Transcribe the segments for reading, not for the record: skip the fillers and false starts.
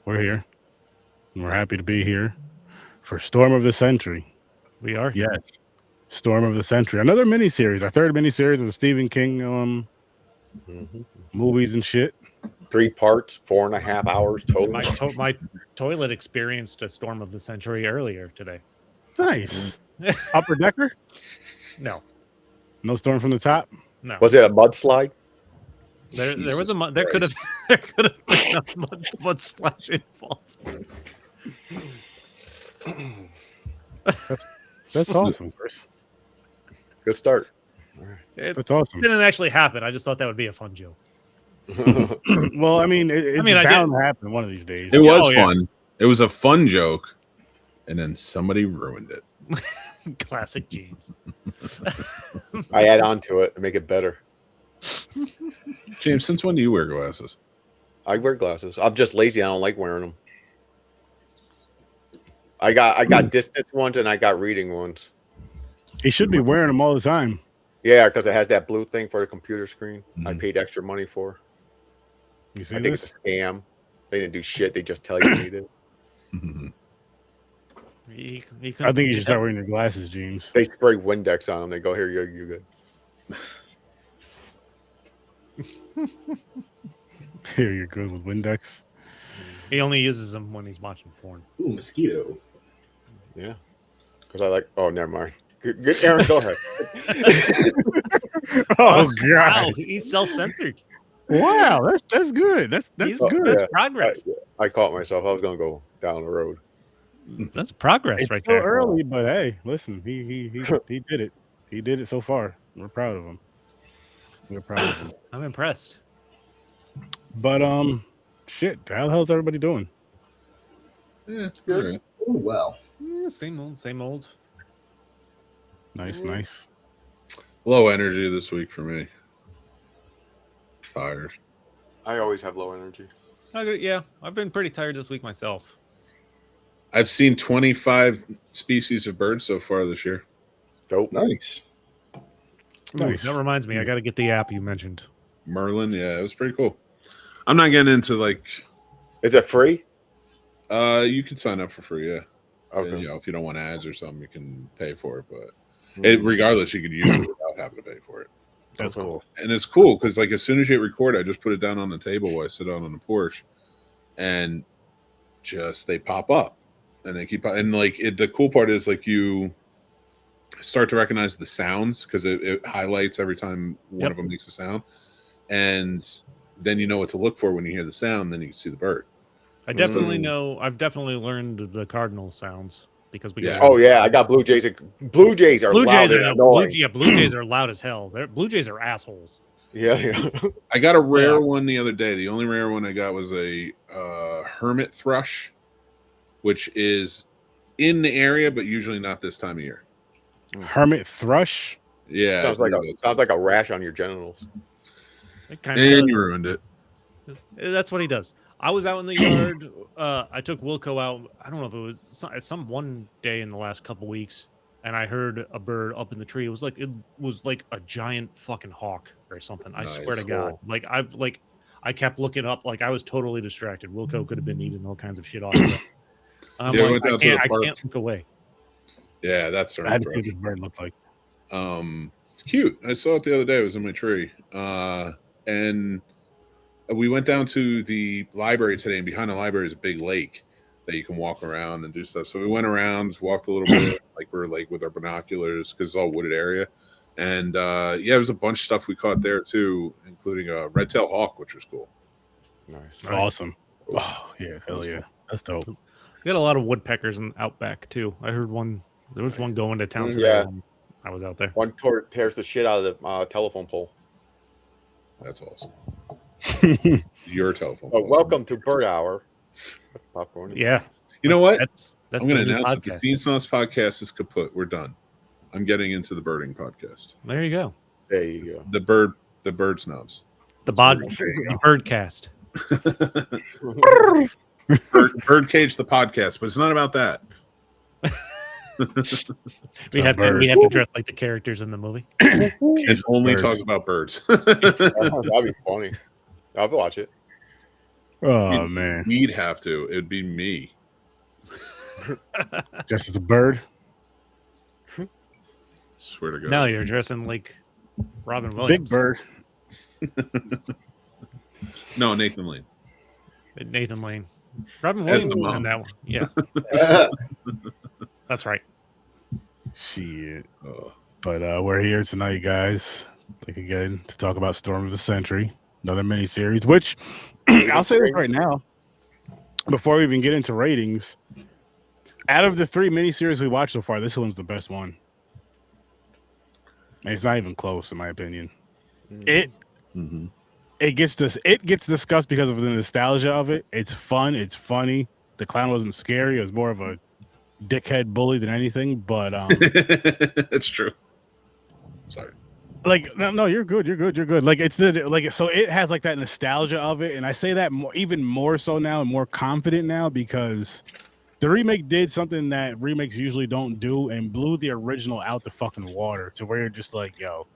We're here. And we're happy to be here for Storm of the Century. We are. Yes, Storm of the Century. Another miniseries, our third miniseries of the Stephen King Mm-hmm. movies and shit. 3 parts, 4.5 hours total. My toilet experienced a storm of the century earlier today. Nice. Upper Decker? No, No storm from the top? no. Was it a mudslide? There was Jesus there could have been a mudslide involved. That's awesome, Chris. Good start. It That's awesome. didn't actually happen. I just thought that would be a fun joke. Well, I mean, it's I bound to happen one of these days. It was Oh, yeah. fun. It was a fun joke, and then somebody ruined it. Classic James. I add on to it and make it better. James, since when do you wear glasses? I wear glasses. I'm just lazy. I don't like wearing them. I got distance ones and I got reading ones. He should be wearing them all the time. Yeah, because it has that blue thing for the computer screen. I Mhm. paid extra money for. You see I think this? it's a scam. They didn't do shit. They just tell you you need it. He I think you should start wearing your glasses, James. They spray Windex on them. They go, here, you're good. Here, you're good with Windex. He only uses them when he's watching porn. Ooh, mosquito. Yeah. Because I like, oh, never mind. Good, Aaron, go ahead. Oh Wow, God! he's self-censored. Wow, that's good. That's He's- good. That's Yeah. progress. I caught myself. I was going to go down the road. That's progress It's right still there. early, but hey, listen, he did it. He did it so far. We're proud of him. We're proud of him. I'm impressed. But shit, how the hell's everybody doing? Yeah, Good. all right. Oh, well. Same old, same old. Nice, nice. Low energy this week for me. Tired. I always have low energy. Yeah, I've been pretty tired this week myself. I've seen 25 species of birds so far this year. Dope. Nice. Nice. That reminds me, I got to get the app you mentioned. Merlin, yeah, it was pretty cool. I'm not getting into like, Is it free? you can sign up for free, yeah. Okay. You know, if you don't want ads or something, you can pay for it. But Mm. regardless, you could use it without having to pay for it. That's cool. And it's cool because, like, as soon as you hit record, I just put it down on the table while I sit out on the porch, and just they pop up, and they keep. And like, the cool part is like you start to recognize the sounds because it highlights every time one of them makes a sound, and then you know what to look for when you hear the sound. Then you can see the bird. I definitely know. I've definitely learned the cardinal sounds because we. Yeah. got Oh, yeah. I got Blue Jays. Blue Jays are Blue loud Jays and are annoying. Blue Jays are loud as hell. Blue Jays are assholes. Yeah. I got a rare Yeah. one the other day. The only rare one I got was a hermit thrush, which is in the area, but usually not this time of year. Hermit thrush. Yeah, sounds like a rash on your genitals. It kind and of you ruined it. That's what he does. I was out in the yard. I took Wilco out. I don't know if it was some one day in the last couple weeks, and I heard a bird up in the tree. It was like a giant fucking hawk or something. I swear to Nice. God. I kept looking up. Like I was totally distracted. Wilco could have been eating all kinds of shit off of it. I'm Yeah, I like, went down to the I park. can't look away. Yeah, that's I had to see what right. this bird looked like. It's cute. I saw it the other day. It was in my tree. And we went down to the library today, and behind the library is a big lake that you can walk around and do stuff. So we went around, walked a little bit, like we're like with our binoculars because it's all wooded area. And yeah, there was a bunch of stuff we caught there too, including a red-tailed hawk, which was cool. Nice. Awesome. Oh yeah, hell yeah, that's dope. We got a lot of woodpeckers in Outback too. I heard one. There was one going to town today. Yeah. when I was out there. One tears the shit out of the telephone pole. That's awesome. Your telephone. Oh, pole. welcome to Bird Hour. Popcorn. Yeah, You know what? that's I'm going the to new announce that the podcast. Scene Sauce podcast is kaput. We're done. I'm getting into the birding podcast. There you go. There you go. The bird snobs. The There you the Birdcast. Birdcage the podcast, but it's not about that. We have to dress like the characters in the movie. It only birds. talks about birds. That'd be funny. I'll watch it. Oh man, We'd have to. It'd be me. just as a bird. Swear to God. No, you're dressing like Robin Big Williams. bird. No, Nathan Lane. Nathan Lane. Robin As Williams the was in mom. that one. Yeah, that's right. Shit. Oh. But we're here tonight, guys. Like again to talk about Storm of the Century, another miniseries. Which I'll say this right now, before we even get into ratings. Out of the 3 miniseries we watched so far, this one's the best one. And it's not even close, in my opinion. It gets discussed because of the nostalgia of it. It's fun. It's funny. The clown wasn't scary. It was more of a dickhead bully than anything. But That's true. Sorry. like no, you're good. You're good. Like it's so it has like that nostalgia of it, and I say that even more so now and more confident now because the remake did something that remakes usually don't do and blew the original out the fucking water to where you're just like, yo.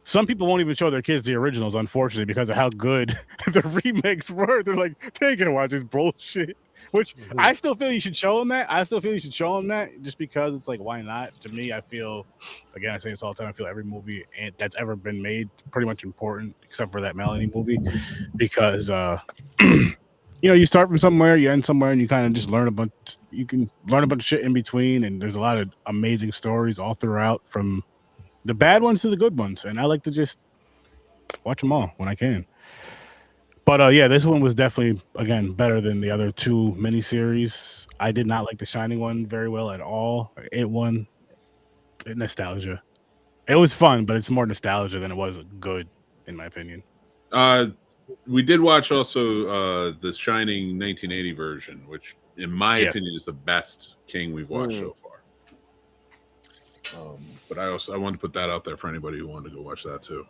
Some people won't even show their kids the originals, unfortunately, because of how good the remakes were. They're like, take it and watch this bullshit. Which I still feel you should show them that. Just because it's like, why not? To me, I feel, again, I say this all the time, I feel every movie that's ever been made pretty much important, except for that Melanie movie, because you start from somewhere, you end somewhere, and you kind of just learn a bunch. You can learn a bunch of shit in between, and there's a lot of amazing stories all throughout, from the bad ones to the good ones, and I like to just watch them all when I can. But yeah, this one was definitely, again, better than the other 2 miniseries. I did not like the Shining one very well at all. It won nostalgia. It was fun, but it's more nostalgia than it was good, in my opinion. We did watch also the Shining 1980 version, which, in my opinion, is the best King we've watched so far. But I wanted to put that out there for anybody who wanted to go watch that too.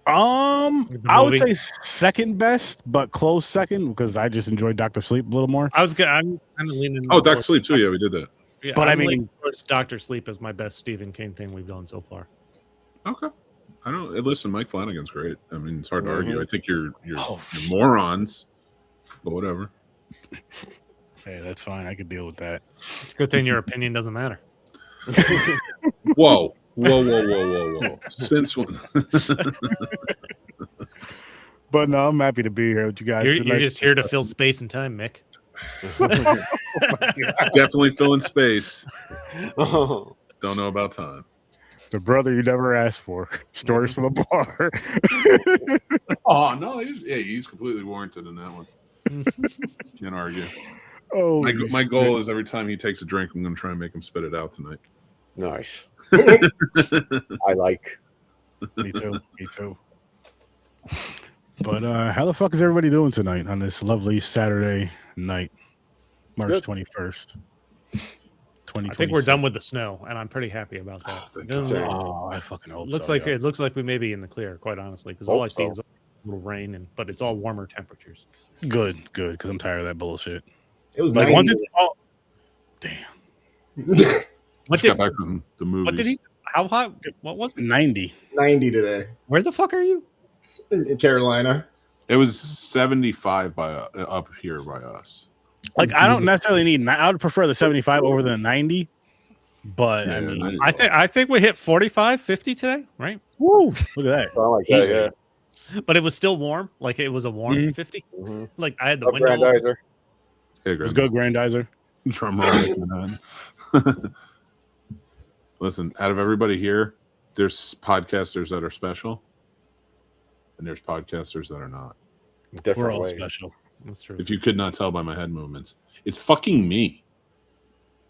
I would say second best, but close second because I just enjoyed Dr. Sleep a little more. I'm kind of leaning. Oh, Dr. Sleep too. Yeah, we did that. Yeah, but I I mean, mean, Dr. Sleep is my best Stephen King thing we've done so far. Okay. I don't listen. Mike Flanagan's great. I mean, it's hard to argue. I think you're morons, but whatever. Hey, that's fine. I could deal with that. It's a good thing your opinion doesn't matter. Whoa. Since when? But no, I'm happy to be here with you guys. You're just here to fill space and time, Mick. Definitely filling space. Don't know about time. The brother you never asked for. Stories from a bar. Oh no, he's completely warranted in that one. Can't argue. Oh, my goal is every time he takes a drink, I'm going to try and make him spit it out tonight. Nice. I like. Me too. But how the fuck is everybody doing tonight on this lovely Saturday night, March 21st? I think we're done with the snow, and I'm pretty happy about that. I fucking hope looks so. It looks like we may be in the clear, quite honestly, because all I see is a little rain, but it's all warmer temperatures. Good, because I'm tired of that bullshit. It was like 90. once it's all. Damn. What got back from the movie? What did he? How hot? What was it? 90. 90 today Where the fuck are you? in Carolina. It was 75 up here by us. Like I don't necessarily need. I would prefer the 75 over the 90. But Yeah, I mean, I think we hit 45, 50 today, right? Woo! Look at that. I like that, yeah. But it was still warm. Like it was a warm 50. Mm-hmm. Like I had the window. Grandizer. Hey, Let's go, Grandizer. Drum roll. Listen, out of everybody here, there's podcasters that are special, and there's podcasters that are not. Different We're all way. special. That's true. If you could not tell by my head movements, it's fucking me.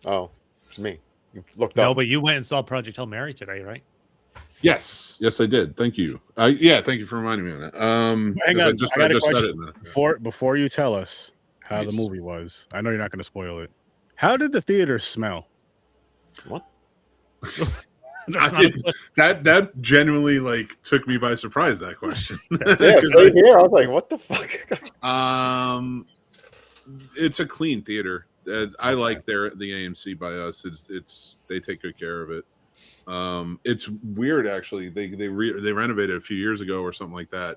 Oh, it's me. You looked No, up. but you went and saw Project Hail Mary today, right? Yes, I did. Thank you. Yeah, thank you for reminding me of that. Hang on, I just got a said question. it. Before you tell us how the movie was, I know you're not going to spoil it. How did the theater smell? What? That genuinely like took me by surprise. That question. Yeah, right here. I was like, "What the fuck?" It's a clean theater. I like the AMC by us. It's they take good care of it. It's weird actually. They renovated a few years ago or something like that,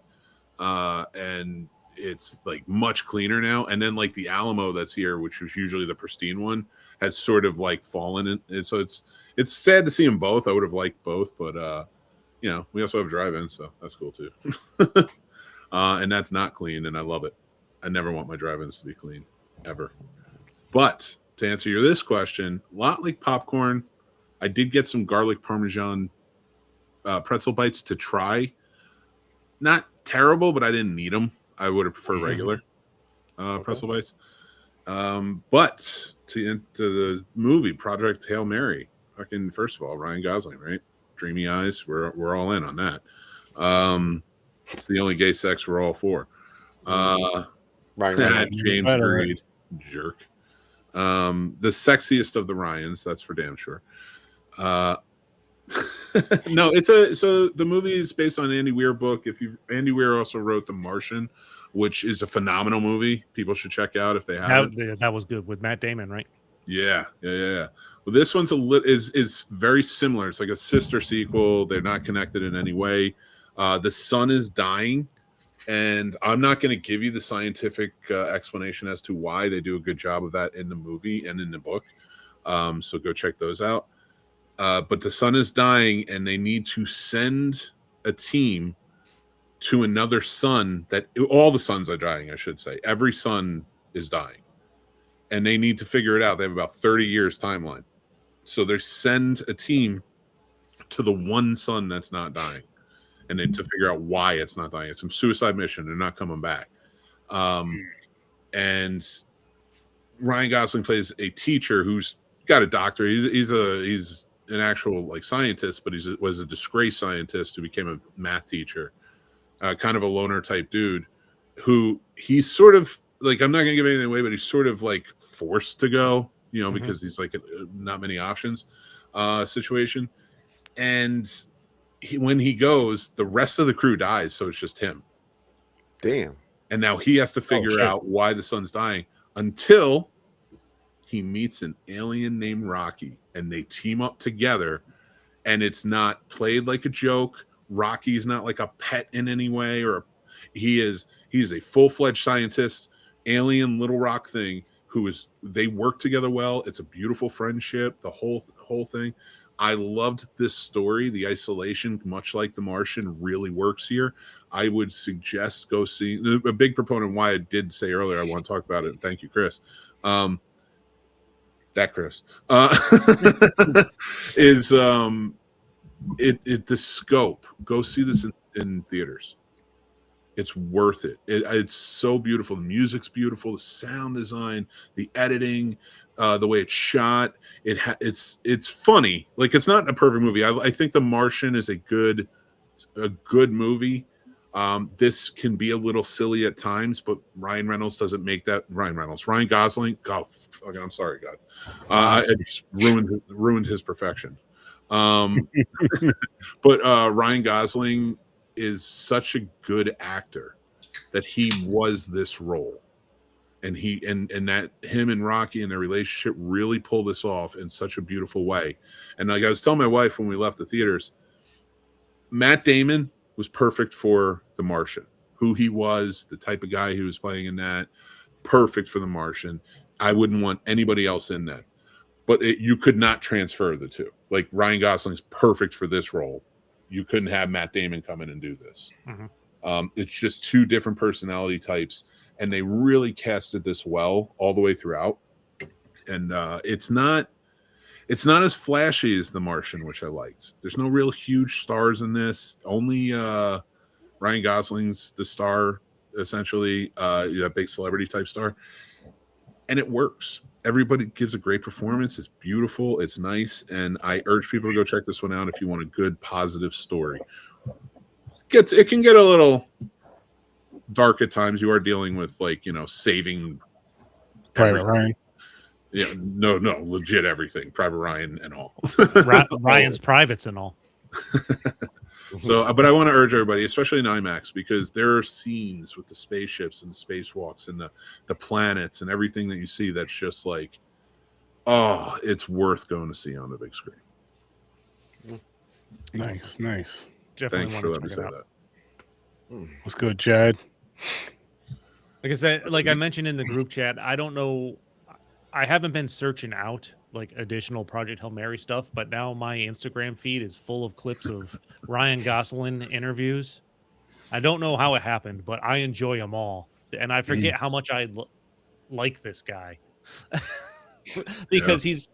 and it's like much cleaner now. And then like the Alamo that's here, which was usually the pristine one, has sort of like fallen in. And so it's sad to see them both. I would have liked both, but you know, we also have drive-in, so that's cool too. And that's not clean, and I love it. I never want my drive-ins to be clean, ever. But to answer this question, a lot like popcorn, I did get some garlic parmesan pretzel bites to try. Not terrible, but I didn't need them. I would have preferred regular pretzel bites. But to the movie Project Hail Mary, fucking first of all, Ryan Gosling, right? Dreamy eyes, we're all in on that. It's the only gay sex we're all for. Ryan James Reed, jerk. The sexiest of the Ryans, that's for damn sure. No, so the movie is based on an Andy Weir book. Andy Weir also wrote The Martian, which is a phenomenal movie. People should check out if they haven't. That was good with Matt Damon, right? Yeah. Well, this one's is very similar. It's like a sister sequel. They're not connected in any way. The sun is dying, and I'm not going to give you the scientific explanation as to why. They do a good job of that in the movie and in the book. So go check those out. But the sun is dying, and they need to send a team to another sun that all the suns are dying, I should say. Every sun is dying. And they need to figure it out. They have about 30 years timeline. So they send a team to the one sun that's not dying. And then to figure out why it's not dying. It's some suicide mission. They're not coming back. And Ryan Gosling plays a teacher who's got a doctorate. He's an actual like scientist, but was a disgraced scientist who became a math teacher. Kind of a loner type dude who he's sort of like, I'm not going to give anything away, but he's sort of like forced to go, you know, because he's like not many options situation. And when he goes, the rest of the crew dies. So it's just him. Damn. And now he has to figure out why the sun's dying until he meets an alien named Rocky and they team up together. And it's not played like a joke. Rocky's not like a pet in any way, or he is a full-fledged scientist, alien Little Rock thing they work together well. It's a beautiful friendship, the whole thing. I loved this story. The isolation, much like The Martian, really works here. I would suggest go see. A big proponent why I did say earlier I want to talk about it. Thank you, Chris. Chris is the scope. Go see this in theaters. It's worth it. It's so beautiful. The music's beautiful. The sound design, the editing, the way it's shot. It's funny. Like, it's not a perfect movie. I think The Martian is a good movie. This can be a little silly at times, but Ryan Reynolds doesn't make that. Ryan Gosling. God, I'm sorry, God. I just ruined his perfection. But Ryan Gosling is such a good actor that he was this role, and that him and Rocky and their relationship really pull this off in such a beautiful way. And like I was telling my wife when we left the theaters, Matt Damon was perfect for The Martian. Who he was, the type of guy he was playing in that, perfect for The Martian. I wouldn't want anybody else in that. But you could not transfer the two. Like, Ryan Gosling's perfect for this role. You couldn't have Matt Damon come in and do this. It's just two different personality types, and they really casted this well all the way throughout. And it's not as flashy as The Martian, which I liked. There's no real huge stars in this. Only Ryan Gosling's the star, essentially, that big celebrity type star, and it works. Everybody gives a great performance. It's beautiful. It's nice. And I urge people to go check this one out if you want a good, positive story. It can get a little dark at times. You are dealing with, like, saving Private Ryan. Yeah, no, legit everything. Private Ryan and all. Ryan's privates and all. So, but I want to urge everybody, especially in IMAX, because there are scenes with the spaceships and the spacewalks and the planets and everything that you see that's just like, oh, it's worth going to see on the big screen. Nice. Definitely Thanks for letting me say that. What's good, Chad? Like I said, like I mentioned in the group chat, I don't know. I haven't been searching out like additional Project Hail Mary stuff, but now my Instagram feed is full of clips of Ryan Gosling interviews. I don't know how it happened, but I enjoy them all, and I forget how much I like this guy because he's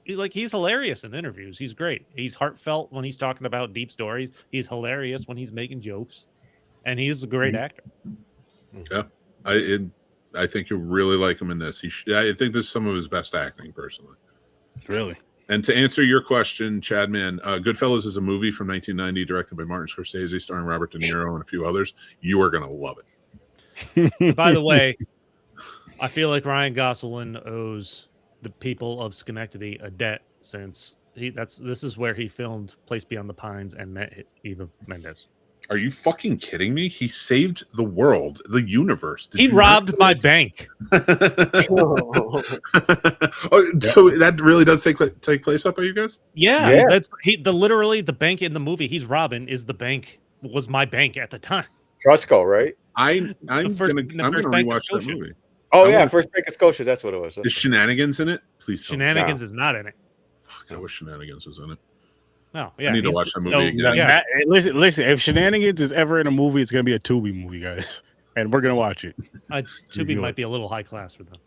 hilarious in interviews. He's great. He's heartfelt when he's talking about deep stories. He's hilarious when he's making jokes, and he's a great actor. Yeah, I think you'll really like him in this. I think this is some of his best acting, personally. Really? And to answer your question, Chadman, Goodfellas is a movie from 1990 directed by Martin Scorsese, starring Robert De Niro and a few others. You are going to love it. By the way, I feel like Ryan Gosling owes the people of Schenectady a debt, since this is where he filmed Place Beyond the Pines and met Eva Mendes. Are you fucking kidding me? He saved the world, the universe. He robbed my bank. So that really does take place up by you guys? Yeah. That's literally the bank in the movie he's robbing is the bank, was my bank at the time. Trustco, right? I'm gonna rewatch that movie. Oh yeah, First Bank of Scotia. That's what it was. Is Shenanigans in it? Please. Shenanigans is not in it. Fuck, I wish Shenanigans was in it. No, yeah, I need to watch that movie again. Yeah. Listen. If Shenanigans is ever in a movie, it's gonna be a Tubi movie, guys, and we're gonna watch it. Tubi might be a little high class for them.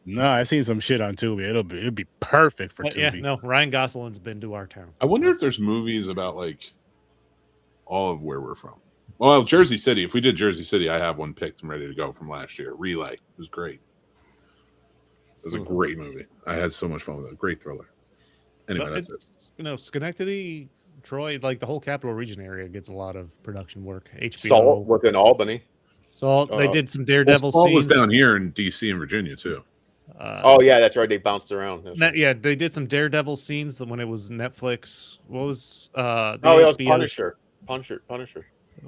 No, I've seen some shit on Tubi. It'd be perfect for Tubi. Yeah, no, Ryan Gosling's been to our town. I wonder if there's movies about like all of where we're from. Well, Jersey City. If we did Jersey City, I have one picked and ready to go from last year. Relay. It was great. It was a great movie. I had so much fun with it. Great thriller. Anyway, that's it. Schenectady, Troy, like the whole Capital Region area gets a lot of production work. HBO. Salt within Albany. So they did some Daredevil Salt scenes. was down here in D.C. and Virginia too. Oh yeah, that's right. They bounced around. Yeah, they did some Daredevil scenes when it was Netflix. What was it was Punisher.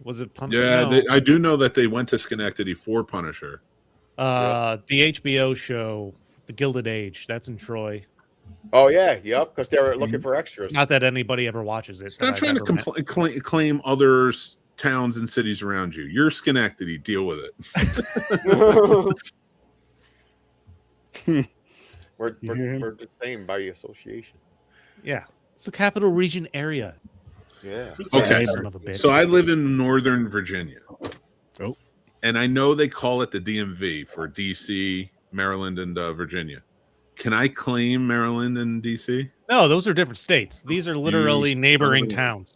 Was it Punisher? Yeah, No. I do know that they went to Schenectady for Punisher. The HBO show, The Gilded Age, that's in Troy. Oh yeah, yep. Because they were looking for extras. Not that anybody ever watches it. Stop trying to claim other towns and cities around you. You're Schenectady. Deal with it. we're the same by association. Yeah, it's the Capital Region area. Yeah. Okay. Son of a bitch. So I live in Northern Virginia. Oh. And I know they call it the DMV for DC, Maryland, and Virginia. Can I claim Maryland and DC? No, those are different states. These are literally neighboring towns.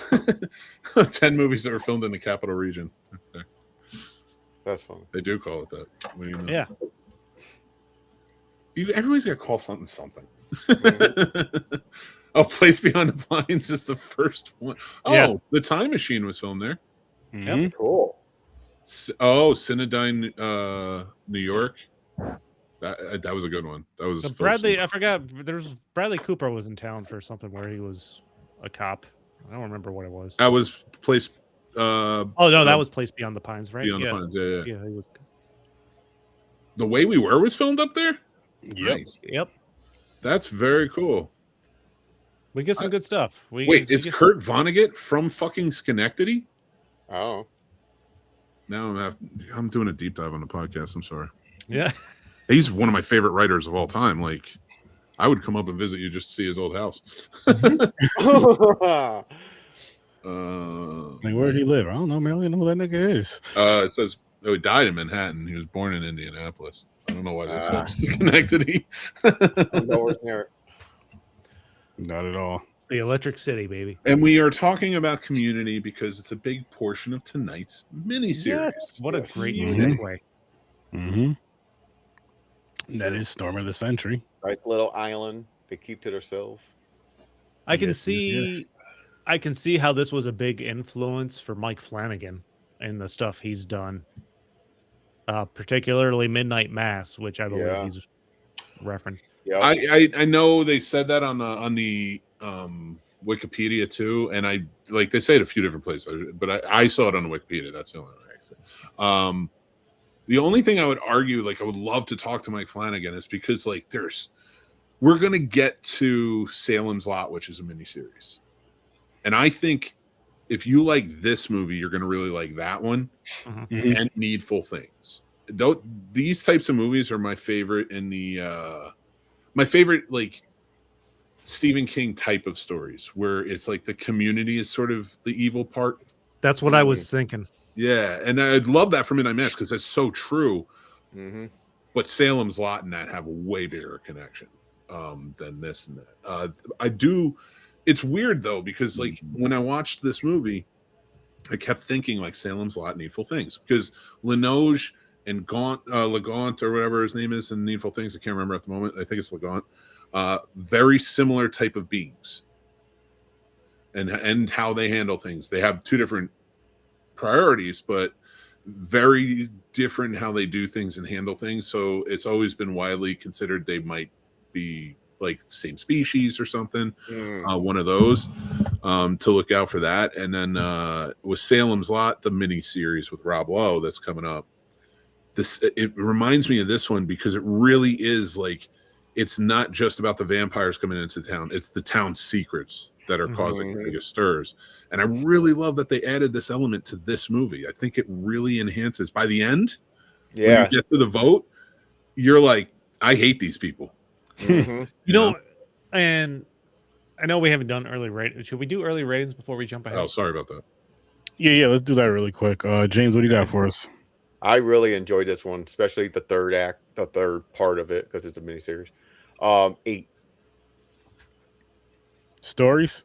10 movies that were filmed in the Capital Region. Okay. That's fun. They do call it that. What do you know? Yeah. Everybody's got to call something. Oh, Place Beyond the Pines is the first one. Oh, yeah. The Time Machine was filmed there. Mm-hmm. Yep. Cool. Cinedyne, New York. That was a good one. That was Bradley. I forgot. Bradley Cooper was in town for something where he was a cop. I don't remember what it was. That was Place. Oh no, that was Place Beyond the Pines, right? Beyond the Pines. Yeah. Yeah, he was. The Way We Were was filmed up there. Yep. Nice. Yep. That's very cool. We get some good stuff. Is Kurt Vonnegut from fucking Schenectady? Oh. Now I'm doing a deep dive on the podcast. I'm sorry. Yeah. He's one of my favorite writers of all time. Like, I would come up and visit you just to see his old house. Like, where did he live? I don't know, man. I don't know who that nigga is. It says he died in Manhattan. He was born in Indianapolis. I don't know why this says Schenectady. Nowhere near it. Not at all. The Electric City, baby. And we are talking about Community because it's a big portion of tonight's miniseries. Yes. What a great Mhm. segue. Mm-hmm. That is Storm of the Century. Nice little island they keep to themselves. I can Yes, see how this was a big influence for Mike Flanagan and the stuff he's done. Particularly Midnight Mass, which I believe he's referenced. Yeah. I know they said that on the Wikipedia too, and I like they say it a few different places, but I saw it on the Wikipedia. That's the only way I can say. The only thing I would argue, like I would love to talk to Mike Flanagan, is because like we're gonna get to Salem's Lot, which is a miniseries, and I think if you like this movie, you're going to really like that one and Needful Things. These types of movies are my favorite in the my favorite like Stephen King type of stories where it's like the community is sort of the evil part. That's what I was thinking. Yeah, and I'd love that for Midnight Mass because that's so true. But Salem's Lot and that have a way bigger connection than this and that. I do. It's weird though because like when I watched this movie, I kept thinking like Salem's Lot, Needful Things, because Linoge and Legaunt or whatever his name is in Needful Things. I can't remember at the moment. I think it's Legaunt. Very similar type of beings, and how they handle things. They have two different priorities, but very different how they do things and handle things. So it's always been widely considered they might be like the same species or something. One of those to look out for that. And then with Salem's Lot, the mini series with Rob Lowe that's coming up. It reminds me of this one because it really is like it's not just about the vampires coming into town; it's the town's secrets that are causing the biggest stirs. And I really love that they added this element to this movie. I think it really enhances. By the end, when you get to the vote, you're like, I hate these people. You know, and I know we haven't done early ratings. Should we do early ratings before we jump ahead? Oh, sorry about that. Yeah, let's do that really quick. James, what do you got for us? I really enjoyed this one, especially the third act, the third part of it, because it's a miniseries. 8. Stories?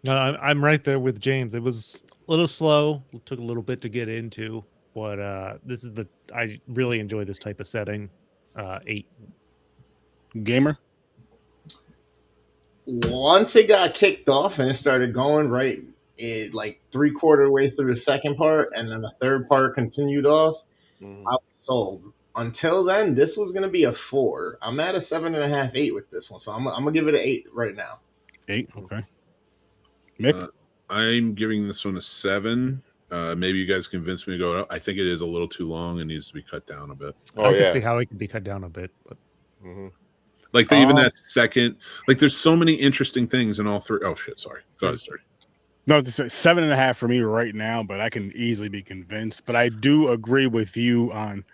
I'm right there with James. It was a little slow. It took a little bit to get into, but I really enjoy this type of setting. 8. Gamer? Once it got kicked off and it started going right, it like 3/4 way through the second part, and then the third part continued off. I was sold. Until then, this was gonna be a 4. I'm at a 7.5, 8 with this one, so I'm gonna give it an 8 right now. 8, okay. Mick? I'm giving this one a 7. Maybe you guys convince me to go up. I think it is a little too long and needs to be cut down a bit. I can see how it could be cut down a bit, but like even that second, like there's so many interesting things in all three. Oh shit, sorry. Go ahead, Sturdy. No, it's 7.5 for me right now, but I can easily be convinced. But I do agree with you on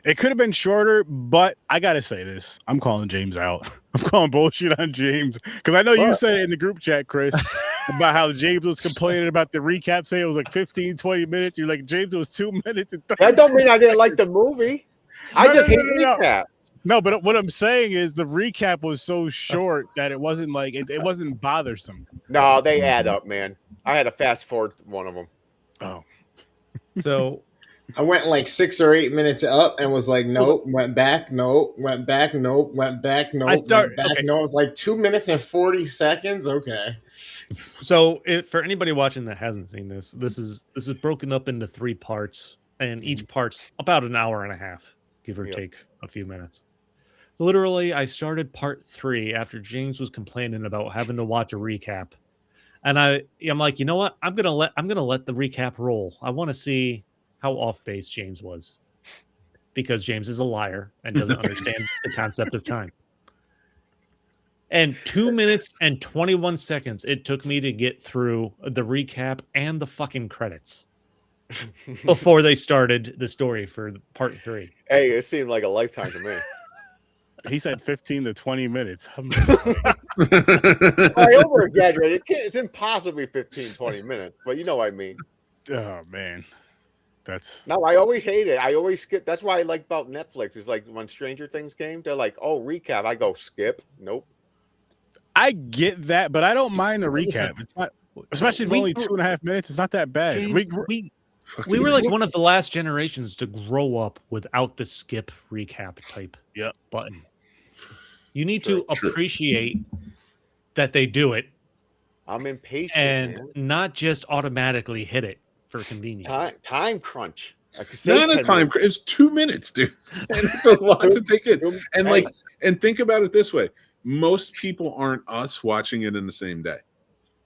it could have been shorter, but I gotta say this. I'm calling James out. I'm calling bullshit on James. Because I know you said it in the group chat, Chris, about how James was complaining about the recap, saying it was like 15, 20 minutes. You're like, James, it was 2 minutes and 30. That don't mean I didn't like the movie. I just hate recap. No, but what I'm saying is the recap was so short that it wasn't like it wasn't bothersome. No, they add up, man. I had to fast forward one of them. Oh, so I went like 6 or 8 minutes up and was like, nope, went back, nope, went back, nope, went back, nope, went back, no. It was like 2 minutes and 40 seconds. Okay. So for anybody watching that hasn't seen this, this is broken up into 3 parts, and each part's about an hour and a half, give or take a few minutes. Literally, I started part 3 after James was complaining about having to watch a recap. And I'm like, you know what? I'm gonna let the recap roll. I want to see how off base James was, because James is a liar and doesn't understand the concept of time. And 2 minutes and 21 seconds it took me to get through the recap and the fucking credits before they started the story for part 3. Hey, it seemed like a lifetime to me. he said 15 to 20 minutes. I over exaggerated. It's impossibly 15, 20 minutes, but you know what I mean. Oh man. No, I always hate it. I always skip. That's why I like about Netflix. Is like when Stranger Things came, they're like, "Oh, recap." I go skip. Nope. I get that, but I don't mind the recap. It's not, especially if only 2.5 minutes. It's not that bad. James, we were like one of the last generations to grow up without the skip recap type button. You need to appreciate that they do it. I'm impatient and man. Not just automatically hit it for convenience. Time crunch. Not a time crunch. It's 2 minutes, dude. And it's a lot to take in. And and think about it this way. Most people aren't us watching it in the same day.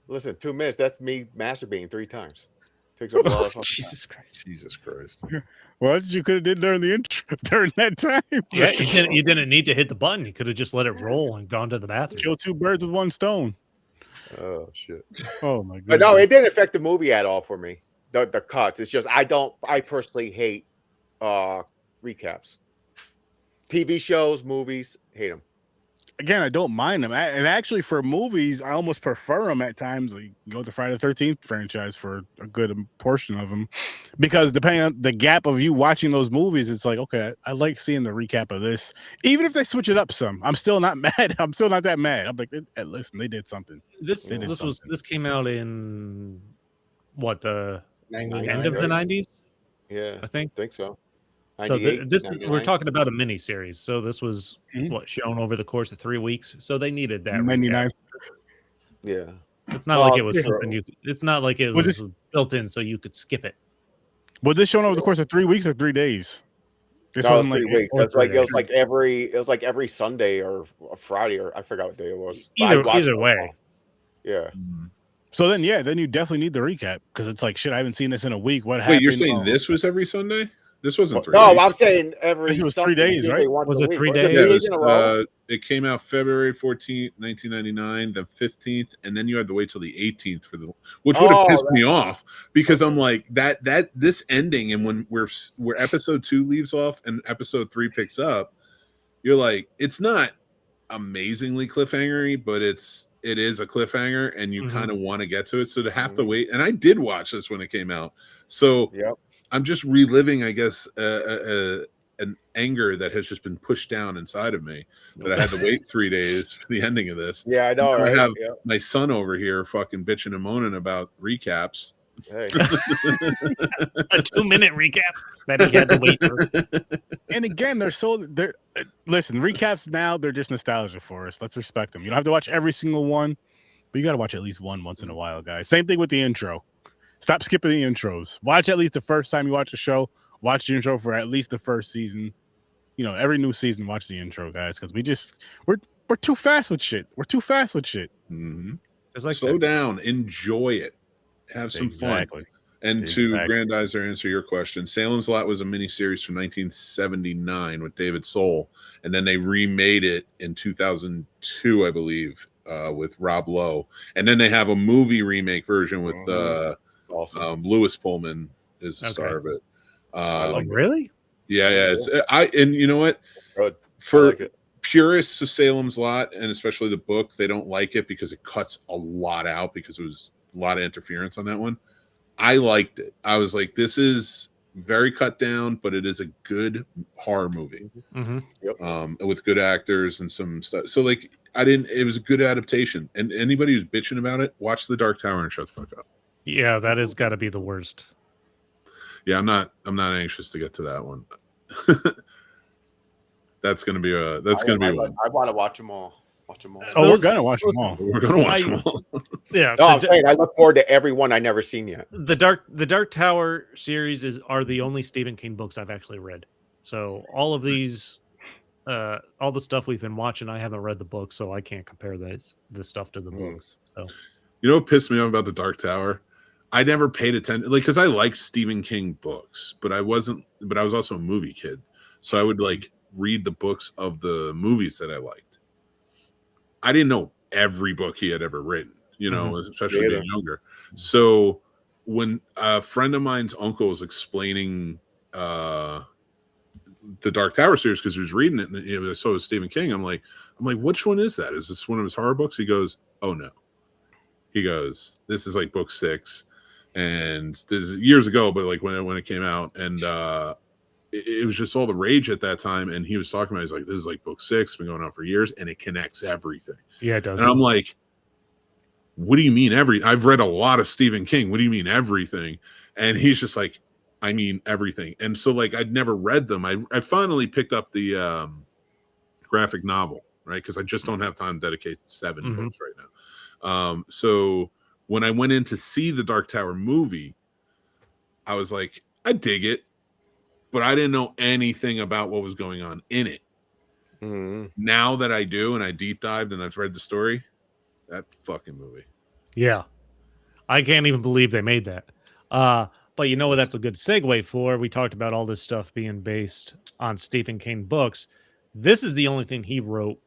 Listen, 2 minutes. That's me masturbating 3 times. Takes a lot of Jesus Christ. Jesus Christ. Well, that's what you could have did during the intro during that time. Yeah, you didn't need to hit the button. You could have just let it roll and gone to the bathroom. Kill 2 birds with 1 stone. Oh shit! Oh my But goodness. no, it didn't affect the movie at all for me. The cuts. It's just I personally hate recaps. TV shows, movies, hate them. Again, I don't mind them. And actually, for movies, I almost prefer them at times. Like go with the Friday the 13th franchise for a good portion of them, because depending on the gap of you watching those movies, it's like, okay, I like seeing the recap of this, even if they switch it up some. I'm still not mad. I'm still not that mad. I'm like, listen, they did something. This They did something. this came out in what, the 99, end of the right? 90s, Yeah, I think. think so. So 98, this is, we're 99. talking about a mini series. So this was Mhm. what, shown over the course of 3 weeks. So they needed that recap. 99. Yeah. It's not like it was yeah. something you. It's not like it Was was this- built in so you could skip it. Was this shown over the course of 3 weeks or 3 days? This No, it was wasn't 3 weeks. or That's like 3 it was like every Sunday or a Friday, or I forgot what day it was. But I watched Either it all. way, Yeah. So then, then you definitely need the recap, because it's like, shit, I haven't seen this in a week. What happened? Wait, you're saying Oh. this was every Sunday? This wasn't 3 No, days. I'm saying every This was 3 Sunday, days, usually right? once Was a it week. 3 Was days? it Yeah, 3 it, days in a row? it came out February 14th, 1999, then 15th, and then you had to wait till the 18th for the, which would have pissed me off, because I'm like, that this ending, and when where episode 2 leaves off and episode 3 picks up, you're like, it's not amazingly cliffhangery, but it is a cliffhanger, and you kind of want to get to it. So to have to wait, and I did watch this when it came out, so Yep. I'm just reliving, I guess, an anger that has just been pushed down inside of me, that I had to wait 3 days for the ending of this. Yeah, I know, Now right? I have Yep. my son over here fucking bitching and moaning about recaps. Hey. a 2-minute recap that he had to wait for. And again, listen, recaps now, they're just nostalgia for us. Let's respect them. You don't have to watch every single one, but you got to watch at least one once in a while, guys. Same thing with the intro. Stop skipping the intros. Watch at least the first time you watch a show. Watch the intro for at least the first season. You know, every new season, watch the intro, guys, because we're too fast with shit. We're too fast with shit. Mm-hmm. It's like Slow sex. down, enjoy it, have some fun. And to Grandize or answer your question, Salem's Lot was a miniseries from 1979 with David Soul, and then they remade it in 2002, I believe, with Rob Lowe, and then they have a movie remake version with Awesome. Lewis Pullman is the star of it. Oh, really? Yeah. It's and you know what? Good. For like it. purists of Salem's Lot, and especially the book, they don't like it because it cuts a lot out, because it was a lot of interference on that one. I liked it. I was like, this is very cut down, but it is a good horror movie. Yep. With good actors and some stuff. So like, it was a good adaptation. And anybody who's bitching about it, watch The Dark Tower and shut the fuck up. Yeah, that has got to be the worst. Yeah, I'm not anxious to get to that one. That's gonna be one. I want to watch them all. Oh, we're gonna watch them all. We're gonna watch them all. Yeah. No, I'm saying I look forward to every one I never seen yet. The Dark Tower series are the only Stephen King books I've actually read. So all of these, all the stuff we've been watching, I haven't read the book, so I can't compare this stuff to the books. So, you know what pissed me off about The Dark Tower? I never paid attention, like, because I liked Stephen King books, but I was also a movie kid, so I would like read the books of the movies that I liked. I didn't know every book he had ever written, especially being younger. So when a friend of mine's uncle was explaining the Dark Tower series, because he was reading it, and so was Stephen King. I'm like, which one is that? Is this one of his horror books? He goes, oh no. He goes, this is like book 6, and this is years ago, but like when it came out, and it was just all the rage at that time. And he was talking about, he's like, this is like book 6, been going on for years, and it connects everything. yeah, it does. And I'm like, what do you mean I've read a lot of Stephen King. What do you mean everything? And he's just like, I mean everything. And so like, I'd never read them. I finally picked up the graphic novel, right? Because I just don't have time to dedicate 7 books right now. So when I went in to see the Dark Tower movie, I was like, I dig it, but I didn't know anything about what was going on in it. Now that I do, and I deep dived and I've read the story, that fucking movie. Yeah. I can't even believe they made that. But you know what that's a good segue for? We talked about all this stuff being based on Stephen King books. This is the only thing he wrote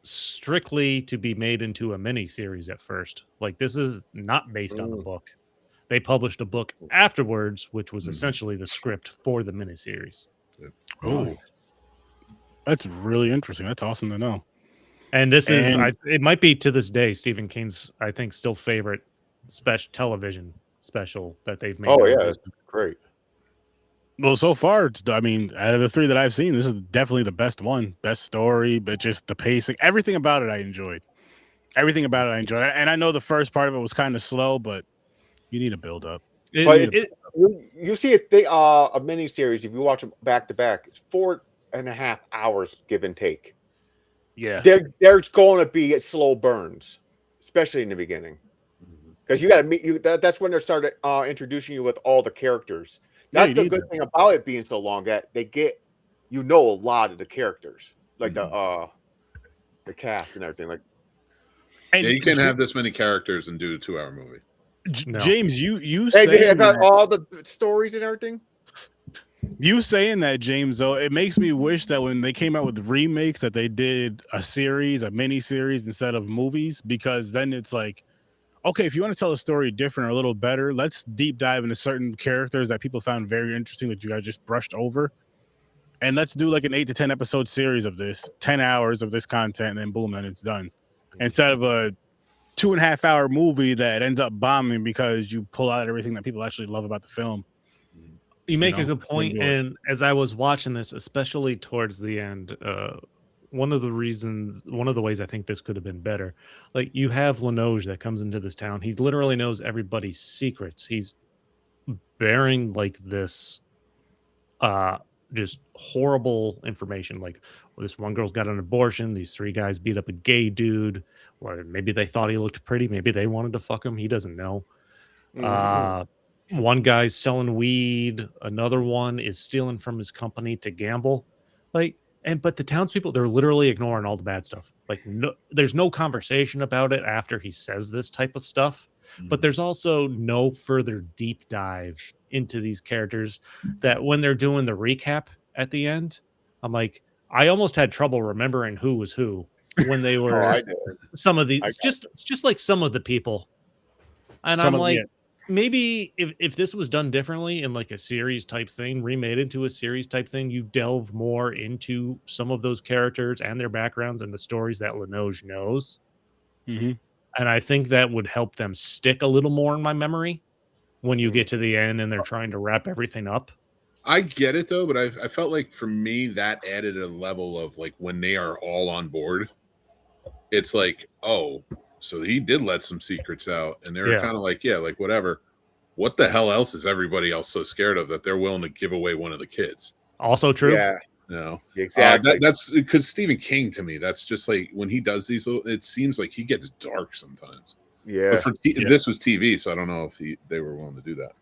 strictly to be made into a mini series at first. Like this is not based on the Mm. book. They published a book afterwards, which was Mhm. essentially the script for the miniseries. Oh, that's really interesting. That's awesome to know. And this is, And it might be to this day, Stephen King's, I think, still favorite special television special that they've made. Oh out of yeah, this. it's great. well, so far, I mean, out of the 3 that I've seen, this is definitely the best one. Best story, but just the pacing, everything about it, I enjoyed. Everything about it, I enjoyed. And I know the first part of it was kind of slow, but you need a build up. But It- you see a mini series if you watch them back to back. It's 4.5 hours give and take. Yeah. There's going to be slow burns, especially in the beginning, because you got to meet you. That's when they started introducing you with all the characters. Yeah, That's you the need good that. thing about it being so long, that they get a lot of the characters, like the cast and everything. Like, And Yeah, you can't have this many characters and do a 2-hour movie. No. James, you hey, they saying got that, all the stories and everything. James, though, it makes me wish that when they came out with remakes that they did a series, a mini series instead of movies, because then it's like, okay, if you want to tell a story different or a little better, let's deep dive into certain characters that people found very interesting that you guys just brushed over. And let's do like an 8 to 10 episode series of this, 10 hours of this content, and then boom, then it's done. Instead of a 2.5 hour movie that ends up bombing because you pull out everything that people actually love about the film. You make know, a good point, wouldn't do it. and as I was watching this, especially towards the end, one of the ways I think this could have been better, like you have Linoge that comes into this town. He literally knows everybody's secrets. He's bearing like this, just horrible information. Like, well, this one girl's got an abortion. These 3 guys beat up a gay dude. Or maybe they thought he looked pretty. Maybe they wanted to fuck him. He doesn't know. One guy's selling weed, another one is stealing from his company to gamble. Like, but the townspeople, they're literally ignoring all the bad stuff. Like, no, there's no conversation about it after he says this type of stuff, but there's also no further deep dive into these characters. That when they're doing the recap at the end, I'm like, I almost had trouble remembering who was who when they were I did. some of these, I got just like some of the people. And I'm like, maybe if this was done differently in like a series type thing, remade into a series type thing, you delve more into some of those characters and their backgrounds and the stories that Linoge knows. Mhm. And I think that would help them stick a little more in my memory when you get to the end and they're trying to wrap everything up. I get it though, but I felt like for me that added a level of like when they are all on board, it's like, oh, so he did let some secrets out, and they're kind of like, yeah, like whatever. What the hell else is everybody else so scared of that they're willing to give away one of the kids? Also true. Yeah, No, exactly. That's because Stephen King to me, that's just like when he does these little, it seems like he gets dark sometimes. Yeah. But this was TV, so I don't know if they were willing to do that.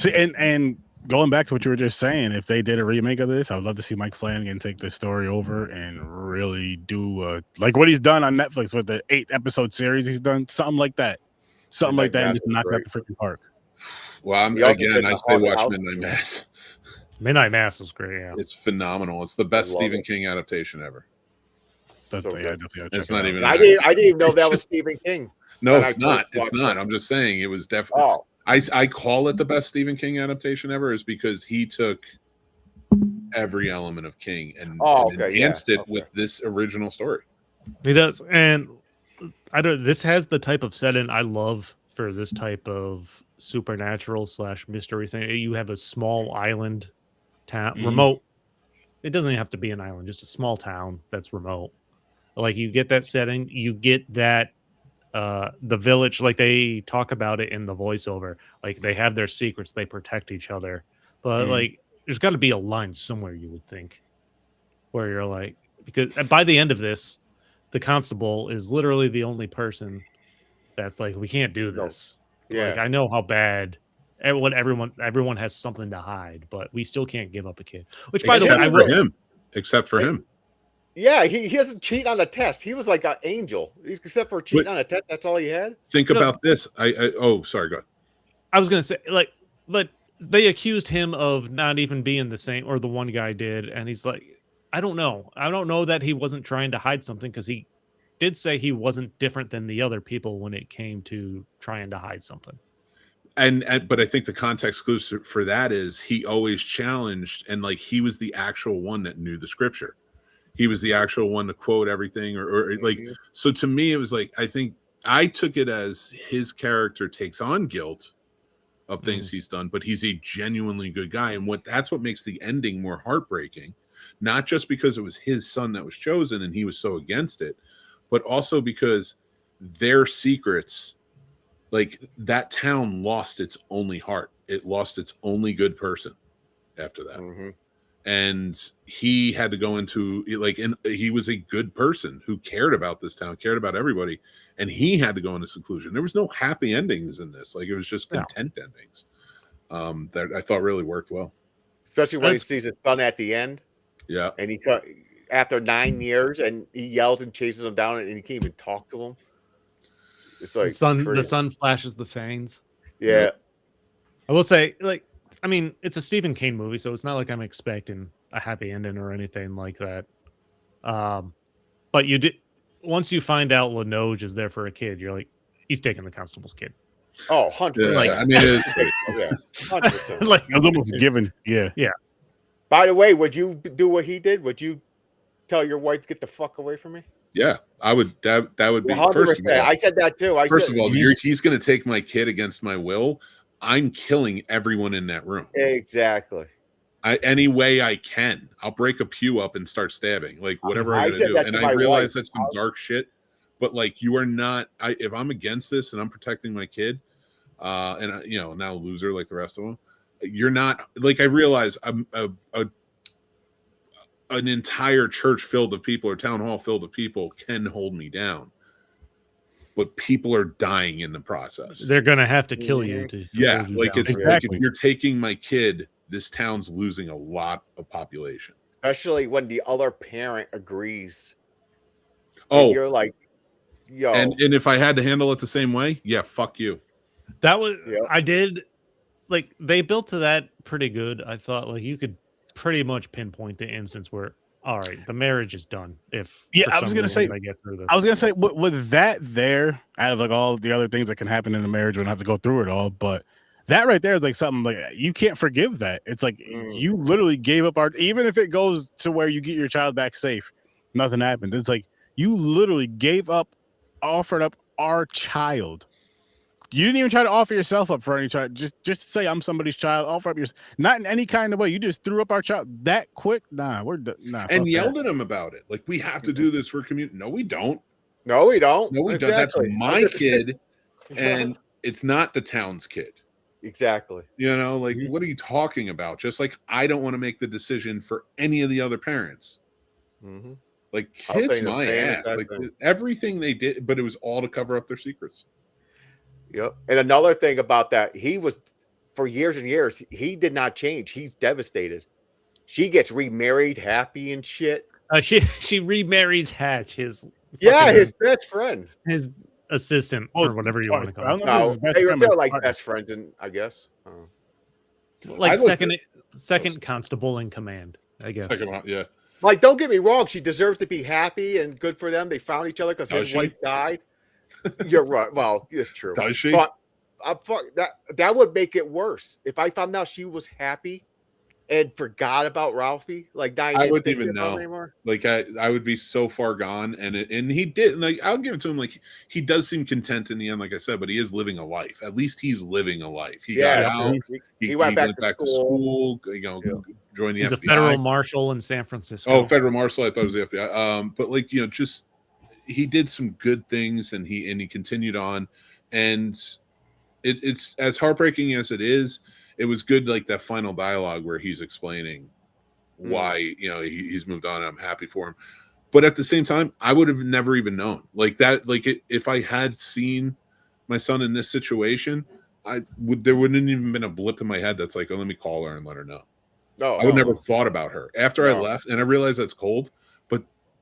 See, and going back to what you were just saying, if they did a remake of this, I would love to see Mike Flanagan take this story over and really do like what he's done on Netflix with the 8 episode series he's done, something like that, Midnight and Mass just was knock it out great. the freaking park. Well, He also again, did I the say Haunted watch House. Midnight Mass. Midnight Mass was great. Yeah. It's phenomenal. It's the best love Stephen it. King adaptation ever. That's So yeah, good. definitely gotta It's check it not out. even. I didn't even know that was Stephen King. No, when I it's not. first It's watched not. it. I'm just saying it was definitely. Oh, I call it the best Stephen King adaptation ever is because he took every element of King and enhanced it with this original story. He does, and I don't. This has the type of setting I love for this type of supernatural / mystery thing. You have a small island town, remote. It doesn't even have to be an island, just a small town that's remote. Like you get that setting, you get that the village, like they talk about it in the voiceover. Like they have their secrets, they protect each other, but like there's got to be a line somewhere, you would think, where you're like, because by the end of this, the constable is literally the only person that's like, we can't do this. yeah. Like I know how bad everyone has something to hide, but we still can't give up a kid. Which, by the way, I will. Except for him. Yeah, he doesn't cheat on the test. He was like an angel, except for cheating on a test. That's all he had. Think about this. Sorry, go ahead. I was gonna say, like, but they accused him of not even being the same, or the one guy did, and he's like, I don't know that he wasn't trying to hide something because he did say he wasn't different than the other people when it came to trying to hide something. And but I think the context clue for that is he always challenged, and like he was the actual one that knew the scripture. He was the actual one to quote everything, or like, so to me, it was like, I think I took it as his character takes on guilt of things he's done, but he's a genuinely good guy. And that's what makes the ending more heartbreaking, not just because it was his son that was chosen and he was so against it, but also because their secrets, like that town lost its only heart. It lost its only good person after that. And he had to go into like, and he was a good person who cared about this town, cared about everybody, and he had to go into seclusion. There was no happy endings in this. Like it was just content endings that I thought really worked well. Especially when he sees his son at the end. Yeah. And he after 9 years, and he yells and chases him down, and he can't even talk to him. It's like the sun flashes the fangs. Yeah. I will say, like, I mean, it's a Stephen King movie, so it's not like I'm expecting a happy ending or anything like that. But you did, once you find out Linoge is there for a kid, you're like, he's taking the constable's kid. Oh, 100%. Like, I mean, it is, yeah, 100%. like It was almost given. Yeah. By the way, would you do what he did? Would you tell your wife to get the fuck away from me? yeah, I would. That would be 100%. first of all. I said that too. First of all, he's going to take my kid against my will. I'm killing everyone in that room. Exactly. Any way I can. I'll break a pew up and start stabbing, like whatever I gotta do. And I realize that's some dark shit, but like you are not. If I'm against this and I'm protecting my kid, and you know, now loser like the rest of them, you're not. Like I realize an entire church filled of people or town hall filled of people can hold me down, but people are dying in the process. They're gonna have to kill you to hold you like down. it's like if you're taking my kid, this town's losing a lot of population. Especially when the other parent agrees. Oh, you're like, yo. And if I had to handle it the same way, yeah, fuck you. That was I did. Like they built to that pretty good. I thought like you could pretty much pinpoint the instance where, all right, the marriage is done. If I was gonna say, I get through this. I was gonna say with that there, out of like all the other things that can happen in a marriage, we don't have to go through it all, but that right there is like something like you can't forgive that. It's like you literally gave up even if it goes to where you get your child back safe, nothing happened. It's like you literally gave up, offered up our child. You didn't even try to offer yourself up for any child. Just to say I'm somebody's child, offer up yours. Not in any kind of way. You just threw up our child that quick. Nah, and yelled at him about it. Like we have to do this for community. No, we don't. No, we don't. No, we don't. That's my kid, and it's not the town's kid. Exactly. You know, like what are you talking about? Just like I don't want to make the decision for any of the other parents. Like kiss my ass. Like everything they did, but it was all to cover up their secrets. Yep. And another thing about that, he was for years and years, he did not change. He's devastated. She gets remarried, happy and shit. She remarries Hatch, his best friend, his assistant, or whatever you want to call it. No, they're like best friends, and I guess like second constable in command, I guess. Yeah. Like, don't get me wrong, she deserves to be happy and good for them. They found each other because his wife died. You're right. Well, it's true. Does she? But that would make it worse if I found out she was happy and forgot about Ralphie. Like dying. I wouldn't even know anymore. Like I would be so far gone. And he did. Like I'll give it to him. Like he does seem content in the end, like I said, but he is living a life. At least he's living a life. He got out. He went back to school. You know, joined the FBI. He's a federal marshal in San Francisco. Oh, federal marshal. I thought it was the FBI. But like just. He did some good things and he continued on, and it's as heartbreaking as it is. It was good, like that final dialogue where he's explaining why he's moved on. And I'm happy for him, but at the same time, I would have never even known like that. Like if I had seen my son in this situation, there wouldn't even been a blip in my head that's like, oh, let me call her and let her know. No, I would never thought about her after I left, and I realized that's cold.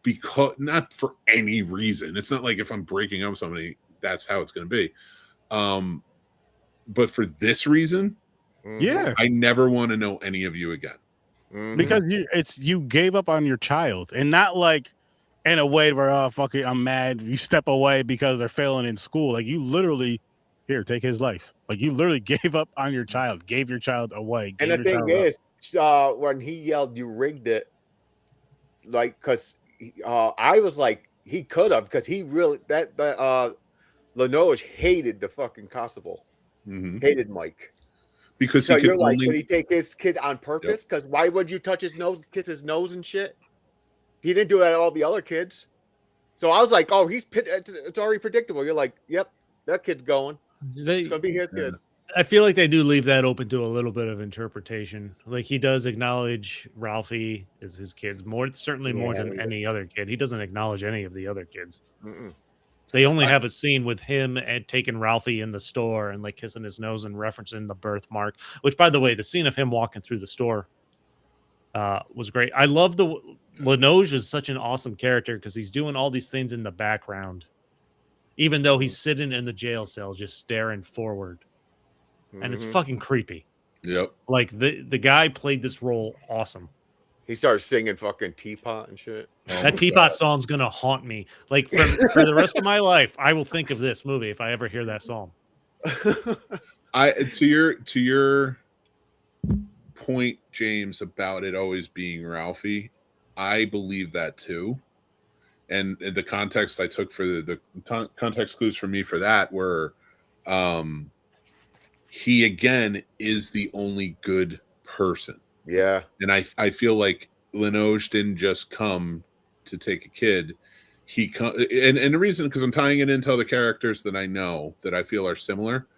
Because not for any reason. It's not like if I'm breaking up with somebody, that's how it's going to be. But for this reason, I never want to know any of you again. Because you gave up on your child, and not like in a way where fuck it, I'm mad. You step away because they're failing in school. Like you literally, here, take his life. Like you literally gave up on your child, gave your child away. And the thing is, when he yelled, "You rigged it," like, because I was like, he could have, because he really that Lenoge hated the fucking constable, hated Mike. Because So he you're could like, only. did he take his kid on purpose? Because why would you touch his nose, kiss his nose and shit? He didn't do that to all the other kids. So I was like, oh, it's already predictable. You're like, yep, that kid's going. It's gonna be his kid. I feel like they do leave that open to a little bit of interpretation. Like he does acknowledge Ralphie is his kids certainly more than any other kid. He doesn't acknowledge any of the other kids. They only have a scene with him and taking Ralphie in the store and like kissing his nose and referencing the birthmark. Which, by the way, the scene of him walking through the store was great. I love Lenoge is such an awesome character because he's doing all these things in the background, even though he's sitting in the jail cell just staring forward. And it's fucking creepy. Yep. Like the guy played this role awesome. He started singing fucking Teapot and shit. That Teapot song's gonna haunt me. Like for the rest of my life, I will think of this movie if I ever hear that song. To your point, James, about it always being Ralphie, I believe that too. And the context I took for the context clues for me for that were he again is the only good person. Yeah. And I feel like Lenoge didn't just come to take a kid. And the reason, because I'm tying it into other characters that I know that I feel are similar,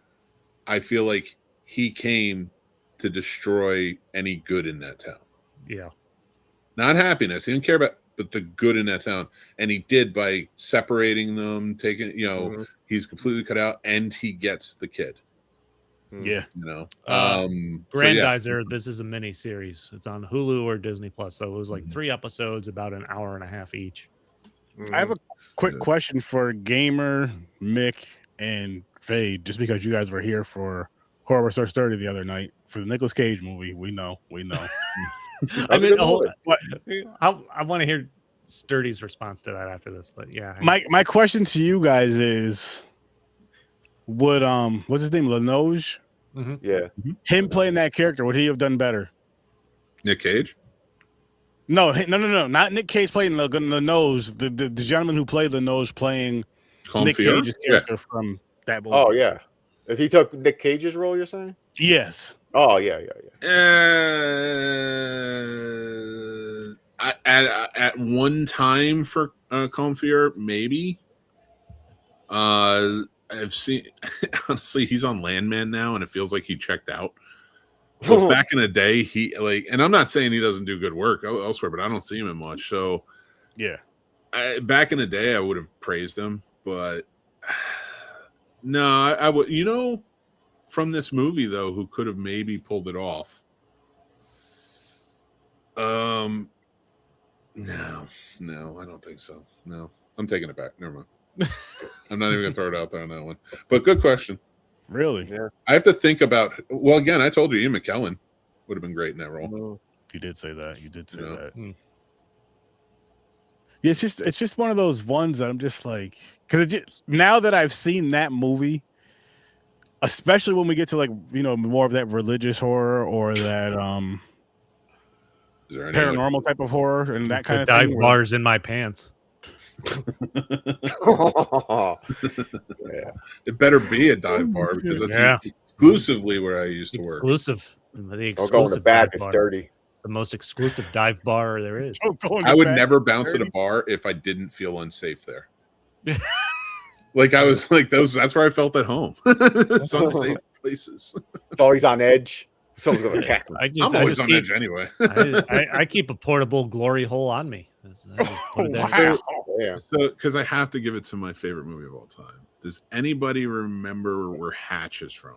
I feel like he came to destroy any good in that town. Yeah. Not happiness. He didn't care about, but the good in that town. And he did by separating them, taking, he's completely cut out, and he gets the kid. Yeah. Grandizer, this is a mini series. It's on Hulu or Disney Plus. So it was like 3 episodes, about an hour and a half each. I have a quick question for Gamer, Mick, and Fade, just because you guys were here for Horror Star Sturdy the other night for the Nicolas Cage movie. We know. I mean, I want to hear Sturdy's response to that after this, but yeah. My question to you guys is, would what's his name, Lenoge? Yeah. Him playing that character, would he have done better? Nick Cage? No, not Nick Cage playing Lenoge. The gentleman who played Lenoge playing Nick Cage's character from that movie. Oh yeah. If he took Nick Cage's role, you're saying? Yes. Oh yeah. At one time for Comfier, maybe. I've seen, honestly, he's on Landman now, and it feels like he checked out. But back in the day, he and I'm not saying he doesn't do good work elsewhere, but I don't see him in much. So, yeah, back in the day, I would have praised him, but no, I would. From this movie though, who could have maybe pulled it off? No, I don't think so. No, I'm taking it back. Never mind. I'm not even gonna throw it out there on that one. But good question. Really? Yeah. I have to think about. Well, again, I told you Ian McKellen would have been great in that role. You did say that. Yeah. Yeah, it's just one of those ones that I'm just like, because now that I've seen that movie, especially when we get to like more of that religious horror or that Is there any paranormal type of horror and that kind of dive thing. Bars in my pants. Yeah. It better be a dive bar because that's exclusively where I used to work. Exclusive. Don't go in the back. It's dirty. It's the most exclusive dive bar there is. I would never bounce at a bar if I didn't feel unsafe there. Like I was like that's where I felt at home. It's unsafe places. It's always on edge. Someone's gonna attack me. I'm always on edge anyway. I keep a portable glory hole on me. Yeah. So, because I have to give it to my favorite movie of all time. Does anybody remember where Hatch is from?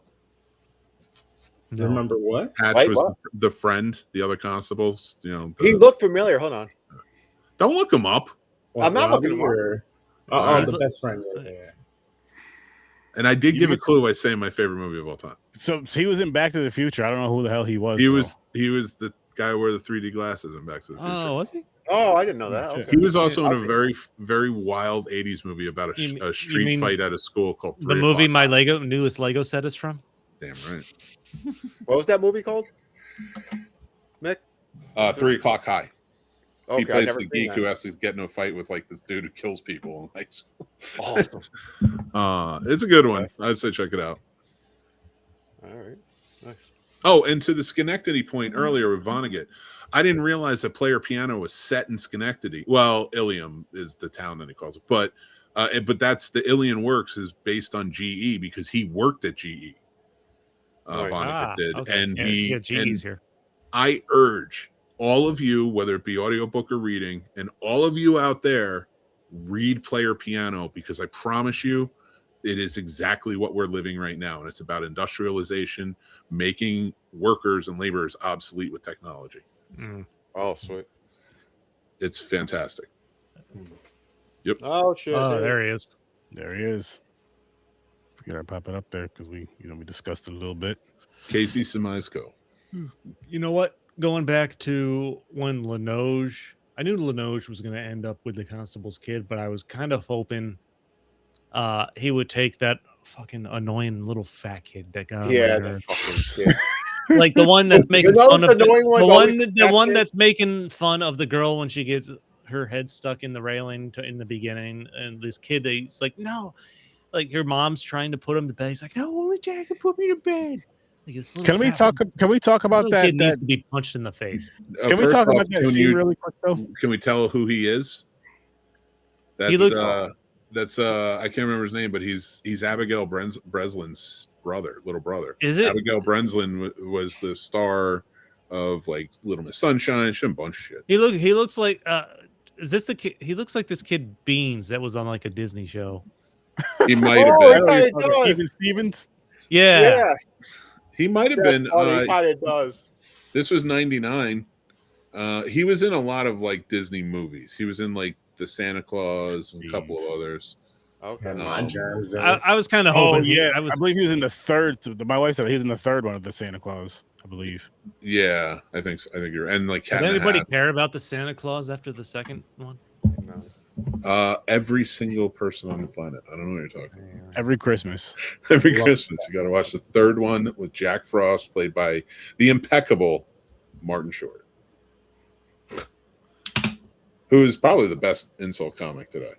No. Remember what? Hatch was the friend, the other constables. He looked familiar. Hold on. Don't look him up. I'm not looking for. The best friend. Yeah. And I did give a clue by saying my favorite movie of all time. So he was in Back to the Future. I don't know who the hell he was. He was the guy who wore the 3D glasses in Back to the Future. Oh, was he? Oh, I didn't know Oh, that. shit. He Okay. was also in a Okay. very, very wild 80s movie about a street mean fight at a school called The 3 movie O'Clock my High. newest Lego set is from. Damn right. What was that movie called? Mick? 3 O'Clock High. He Okay, I plays never the seen geek that. who has to get in a fight with like this dude who kills people in high school. Awesome. It's a good one. I'd say check it out. All right. Nice. Oh, and to the Schenectady point earlier with Vonnegut, I didn't realize that Player Piano was set in Schenectady. Well, Ilium is the town that he calls it, but that's the Ilian Works is based on GE because he worked at GE. Nice. Vonnegut did, Okay. and yeah, GE's here. I urge all of you, whether it be audiobook or reading, and all of you out there, read Player Piano because I promise you, it is exactly what we're living right now. And it's about industrialization, making workers and laborers obsolete with technology. Mm. Oh, sweet. It's fantastic. Oh, shit. Oh, there he is. There he is. Forget I pop it up there because we discussed it a little bit. Casey Simaisco. You know what? Going back to when Linoge, I knew Linoge was going to end up with the constable's kid, but I was kind of hoping he would take that fucking annoying little fat kid that got on my Yeah, the nerves. fucking kid. Like the one that's making know fun the of the annoying one's always the the fat one kid? that's making fun of the girl when she gets her head stuck in the railing in the beginning, and this kid, he's like, no, like her mom's trying to put him to bed. He's like, no, only Jack can put me to bed. Like this little Can we talk about little that? kid needs to be punched in the face. Can we First talk off, about that scene really quick though? Can we tell who he is? That's, He looks- I can't remember his name, but he's Abigail Breslin's little brother. Is it? Abigail Breslin was the star of like Little Miss Sunshine, a bunch of shit. He looks like is this the kid? He looks like this kid Beans that was on like a Disney show. He might have Oh, been. he kinda does. Ethan Stevens. Yeah. He might have That's been. funny. He kind of does. This was 99. He was in a lot of like Disney movies. He was in like the Santa Claus and a couple of others. Okay. And my germs. I was kind of Oh hoping. yeah, I was. I believe he was in the third. My wife said he's in the third one of the Santa Claus. I believe. Yeah, I think so. I think you're and like Cat Did in the anybody Hat. care about the Santa Claus after the second one? No. Every single person on the planet. I don't know what you're talking about. Every Christmas. Every Love Christmas, you got to watch the third one with Jack Frost, played by the impeccable Martin Short, who is probably the best insult comic today.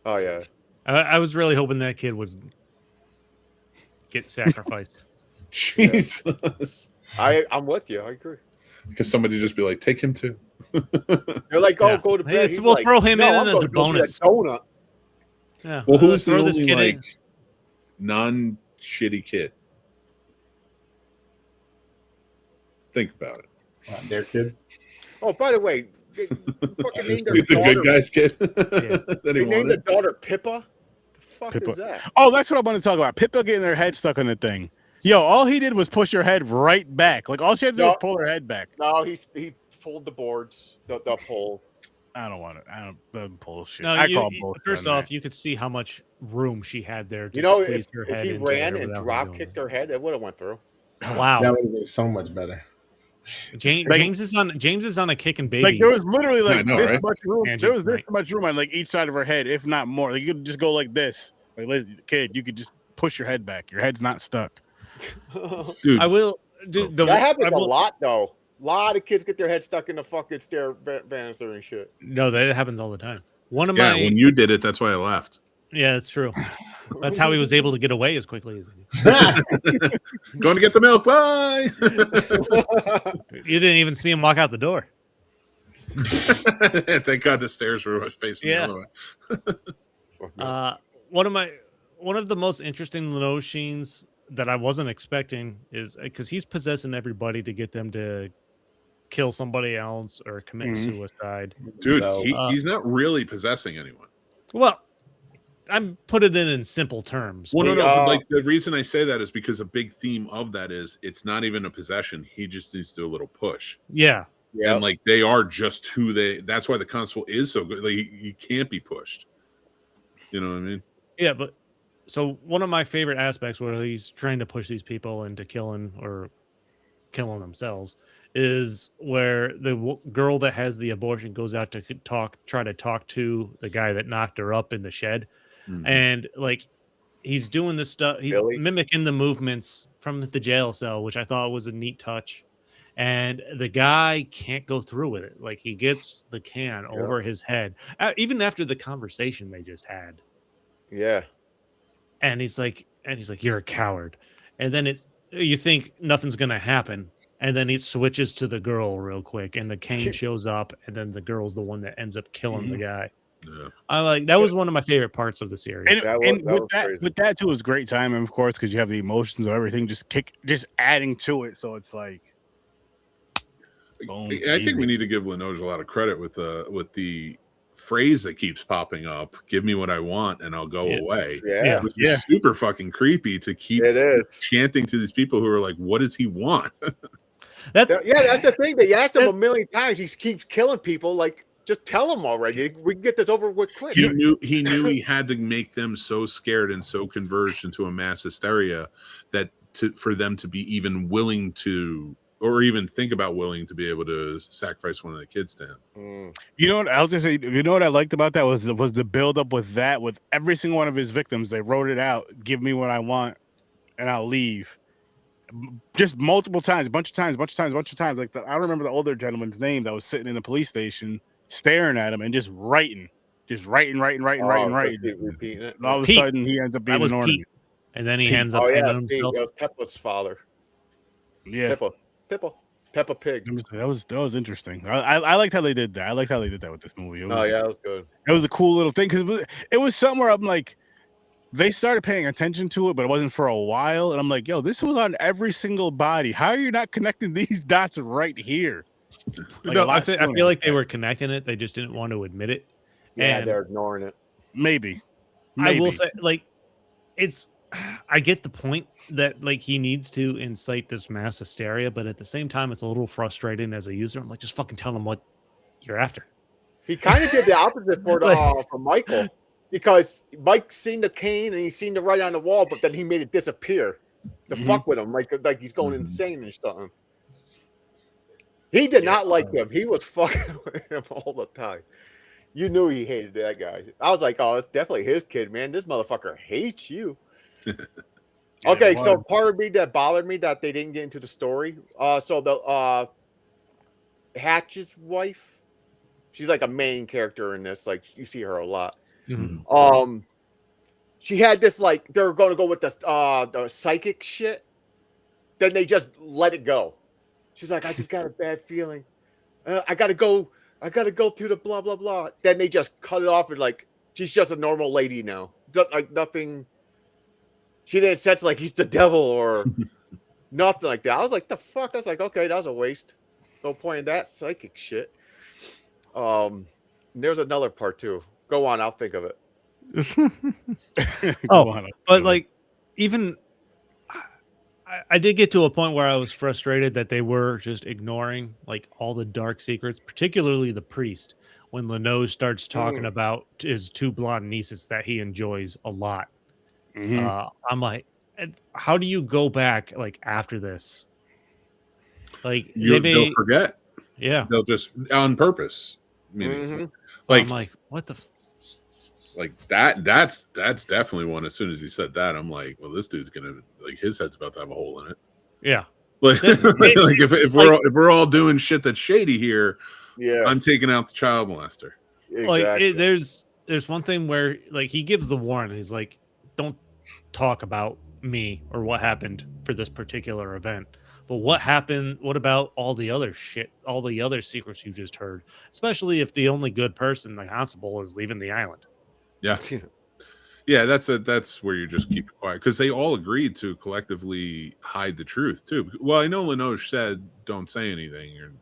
Oh yeah. I was really hoping that kid would get sacrificed. Jesus, I'm with you. I agree. because somebody just be like, take him too. They're like, oh, Yeah. go to bed. Hey, He's we'll like, throw him no, in I'm as gonna a go get bonus. donut. Yeah. Well, who's the throw this only kid like in. non shitty kid? Think about it. Their kid. Oh, by the way, they fucking named their He's the daughter. good guy's kid Yeah. that he They named the wanted. daughter Pippa. The fuck Pippa. is that? Oh, that's what I want to talk about. Pippa getting their head stuck on the thing. Yo, all he did was push her head right back. Like all she had to do was No. pull her head back. No, he pulled the boards, the pole. I don't want it. I don't bullshit. No, I call bullshit. first on off, you could see how much room she had there. To You know, squeeze if her head he into ran there and without drop doing kicked it. her head, it would have went through. Wow. That would have been so much better. James is on a kick and that. babies. Like there was literally like I know, this right? much room. And There was right. this much room on like each side of her head, if not more. Like you could just go like this. Like listen, kid, you could just push your head back. Your head's not stuck. Dude, I will. Dude, That happens I a will- lot, though. A lot of kids get their head stuck in the fucking stair banister and shit. No, that happens all the time. One of yeah, my when you did it, that's why I left. yeah, that's true. That's how he was able to get away as quickly as he did. Going to get the milk. Bye. You didn't even see him walk out the door. Thank God the stairs were facing Yeah. the other way. One of the most interesting Lino scenes that I wasn't expecting is because he's possessing everybody to get them to kill somebody else or commit Mhm. suicide. Dude, So, he's not really possessing anyone. Well, I'm put it in simple terms. Well, no, The, no. But uh, like the reason I say that is because a big theme of that is it's not even a possession. He just needs to do a little push. Yeah. Yeah. And like they are just who they. That's why the constable is so good. Like he can't be pushed. You know what I mean? Yeah, but so one of my favorite aspects where he's trying to push these people into killing or killing themselves, is where the girl that has the abortion goes out to try to talk to the guy that knocked her up in the shed, Mhm. and like he's doing this stuff, he's Billy? mimicking the movements from the jail cell, which I thought was a neat touch. And the guy can't go through with it. Like he gets the can Yeah. over his head, even after the conversation they just had. Yeah. And he's like, you're a coward. And then you think nothing's gonna happen, and then he switches to the girl real quick, and the cane shows up, and then the girl's the one that ends up killing the guy. Yeah. I like that was one of my favorite parts of the series. And, That and was with crazy. that too, it was great timing, of course, because you have the emotions of everything just adding to it. So it's like, boom, I think we easy. need to give Linoge a lot of credit with the phrase that keeps popping up. Give me what I want and I'll go away. Yeah. Which is super fucking creepy to keep It is. chanting to these people who are like, what does he want? Yeah, that's the thing. They asked him a million times. He keeps killing people. Like, just tell him already. We can get this over with quick. He knew he had to make them so scared and so converged into a mass hysteria that for them to be even willing to, or even think about willing to be able to sacrifice one of the kids to him. You know what I was just saying? You know what I liked about that was the build up with that, with every single one of his victims. They wrote it out. Give me what I want, and I'll leave. Just multiple times, bunch of times. Like I remember the older gentleman's name that was sitting in the police station, staring at him and just writing. Repeating it. And all of a Pete. sudden, he ends up being That was an Pete. And then he Pete. ends up Oh yeah, hanging himself. Peppa's father. Yeah, Peppa Pig. that was interesting. I liked how they did that. I liked how they did that with this movie. It was, That was good. It was a cool little thing because it was somewhere I'm like, they started paying attention to it, but it wasn't for a while. And I'm like, yo, this was on every single body. How are you not connecting these dots right here? Like, No, I feel like they were connecting it. They just didn't want to admit it. Yeah, And they're ignoring it. Maybe. I will say, like, I get the point that like he needs to incite this mass hysteria, but at the same time, it's a little frustrating as a user. I'm like, just fucking tell them what you're after. He kind of did the opposite for Michael, because Mike seen the cane and he seen the right on the wall, but then he made it disappear to fuck with him, like he's going insane or something. He did not like him. He was fucking with him all the time. You knew he hated that guy. I was like, oh, it's definitely his kid, man. This motherfucker hates you. Okay, so part of me that bothered me that they didn't get into the story. So the Hatch's wife, she's like a main character in this. Like you see her a lot. Mm-hmm. She had this like they're going to go with the psychic shit. Then they just let it go. She's like, I just got a bad feeling. I gotta go through the blah blah blah. Then they just cut it off and like she's just a normal lady now. Like nothing. She didn't sense like he's the devil or nothing like that. I was like, the fuck? I was like, okay, that was a waste. No point in that psychic shit. There's another part too. Go on, I'll think of it. But like, even I did get to a point where I was frustrated that they were just ignoring like all the dark secrets, particularly the priest. When Linoge starts talking about his two blonde nieces that he enjoys a lot. I'm like, how do you go back like after this? Like They'll forget. Yeah, they'll just on purpose. I'm like, what the? Like that's definitely one. As soon as he said that, I'm like, well, this dude's gonna like his head's about to have a hole in it. Yeah. Like if we're all doing shit that's shady here, yeah, I'm taking out the child molester. Exactly. Like there's one thing where like he gives the warning. He's like, don't talk about me or what happened for this particular event. But what happened? What about all the other shit? All the other secrets you just heard? Especially if the only good person, the constable, is leaving the island. Yeah. Yeah, that's where you just keep it quiet because they all agreed to collectively hide the truth too. Well, I know Linoge said don't say anything, or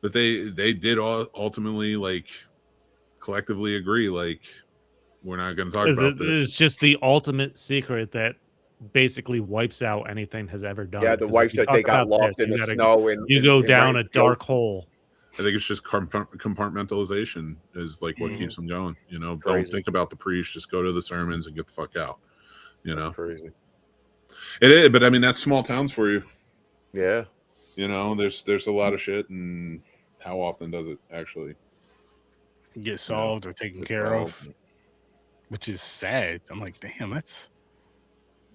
but they did all ultimately like collectively agree like we're not going to talk about this. It's just the ultimate secret that basically wipes out anything has ever done. Yeah, the wife said they got lost in the snow and you go down a dark hole. I think it's just compartmentalization is like what keeps them going. You know, Crazy. Don't think about the priest. Just go to the sermons and get the fuck out. You know, crazy. It is, but I mean that's small towns for you. Yeah. You know, there's a lot of shit, and how often does it actually Get solved or taken get care of, solved? which is sad. I'm like, damn, that's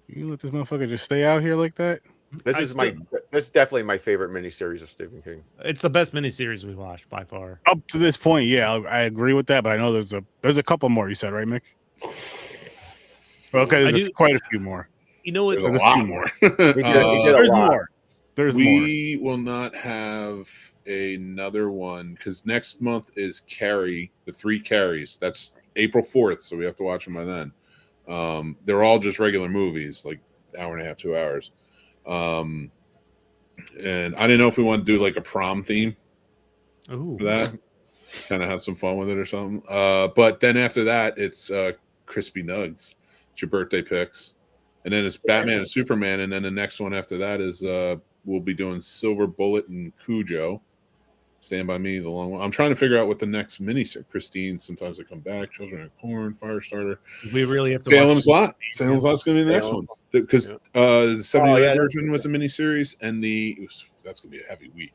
you let this motherfucker just stay out here like that. This is definitely my favorite miniseries of Stephen King. It's the best miniseries we've watched by far. Up to this point, yeah, I agree with that, but I know there's a couple more. You said, right, Mick? Okay, there's quite a few more. You know what? There's a There's a lot few more. He did a There's lot. more. There's more. We will not have another one because next month is Carrie, the 3 Carries. That's April 4th, so we have to watch them by then. They're all just regular movies, like hour and a half, 2 hours. And I didn't know if we want to do like a prom theme Ooh. for that. Kind of have some fun with it or something. But then after that, it's Crispy Nugs. It's your birthday picks. And then it's Batman and Superman. And then the next one after that is we'll be doing Silver Bullet and Cujo. Stand By Me, the long one. I'm trying to figure out what the next mini Christine, Sometimes I Come Back, Children of Corn, Firestarter. We really have to Salem's Lot. Salem's Lot's going to be the next one. Because the 70 version was a mini series, and that's going to be a heavy week.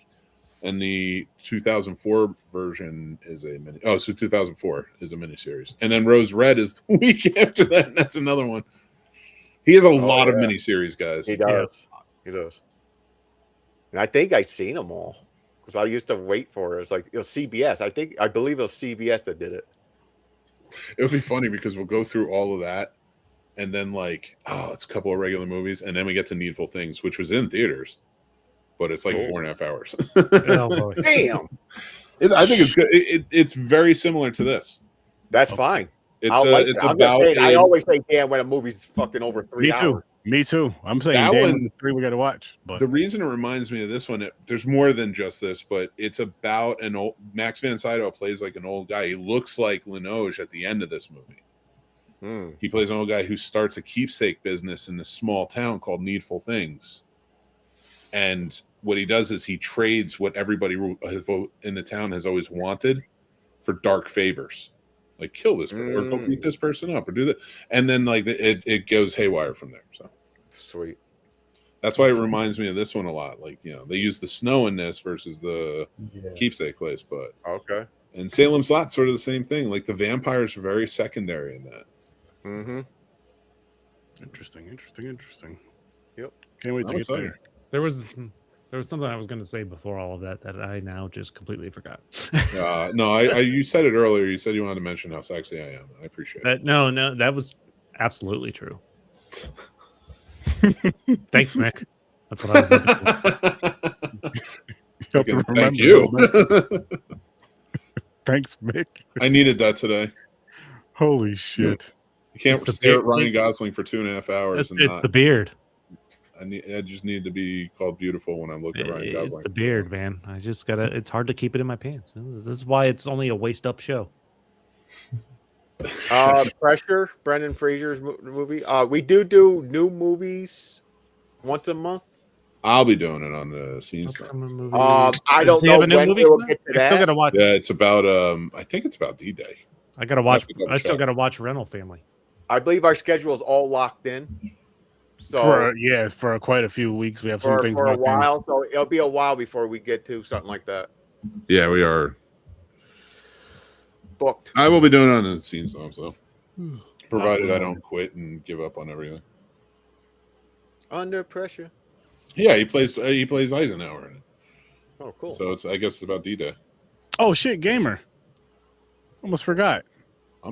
And the 2004 version is a mini. Oh, so 2004 is a mini series. And then Rose Red is the week after that, and that's another one. He has a lot of mini series, guys. He does. He does. And I think I've seen them all because I used to wait for it. It's like it was CBS. I believe it was CBS that did it. It would be funny because we'll go through all of that, and then it's a couple of regular movies, and then we get to Needful Things, which was in theaters, but it's like 4.5 hours. Oh, boy. Damn. I think it's good. It's very similar to this. That's fine. It's about. I always say damn when a movie's fucking over 3 hours. Me too. I'm saying That damn one- the 3 we got to watch. But The reason it reminds me of this one, there's more than just this, but it's about an old Max von Sydow plays like an old guy. He looks like Linoge at the end of this movie. He plays an old guy who starts a keepsake business in a small town called Needful Things. And what he does is he trades what everybody in the town has always wanted for dark favors. Like kill this person, or go beat this person up, or do that. And then it goes haywire from there. So sweet. That's why it reminds me of this one a lot. Like, they use the snow in this versus the keepsake place, but okay. And Salem's Lot, sort of the same thing. Like the vampires are very secondary in that. Mm-hmm. Interesting. Yep. Can't wait to get there. There was something I was going to say before all of that I now just completely forgot. No, you said it earlier. You said you wanted to mention how sexy I am. I appreciate it. No, that was absolutely true. Thanks, Mick. That's what I was looking for. Thank you. Thanks, Mick. I needed that today. Holy shit. You can't stare at Ryan Gosling for 2.5 hours It's the beard. I just need to be called beautiful when I'm looking at Ryan Gosling. It's the beard, man. I just gotta. It's hard to keep it in my pants. This is why it's only a waist up show. Pressure, Brendan Fraser's movie. We do new movies once a month. I'll be doing it on the scenes. I don't know when we'll get to I still gotta watch. Yeah, it's about. I think it's about D-Day. I gotta watch. I still gotta watch Rental Family. I believe our schedule is all locked in. So for quite a few weeks we have some things for a locked while. in. So it'll be a while before we get to something like that. Yeah, we are Booked. I will be doing it on the scenes though, so provided I don't quit and give up on everything. Under Pressure. Yeah, he plays Eisenhower in it. Oh, cool. So I guess it's about D-Day. Oh shit, gamer. Almost forgot. How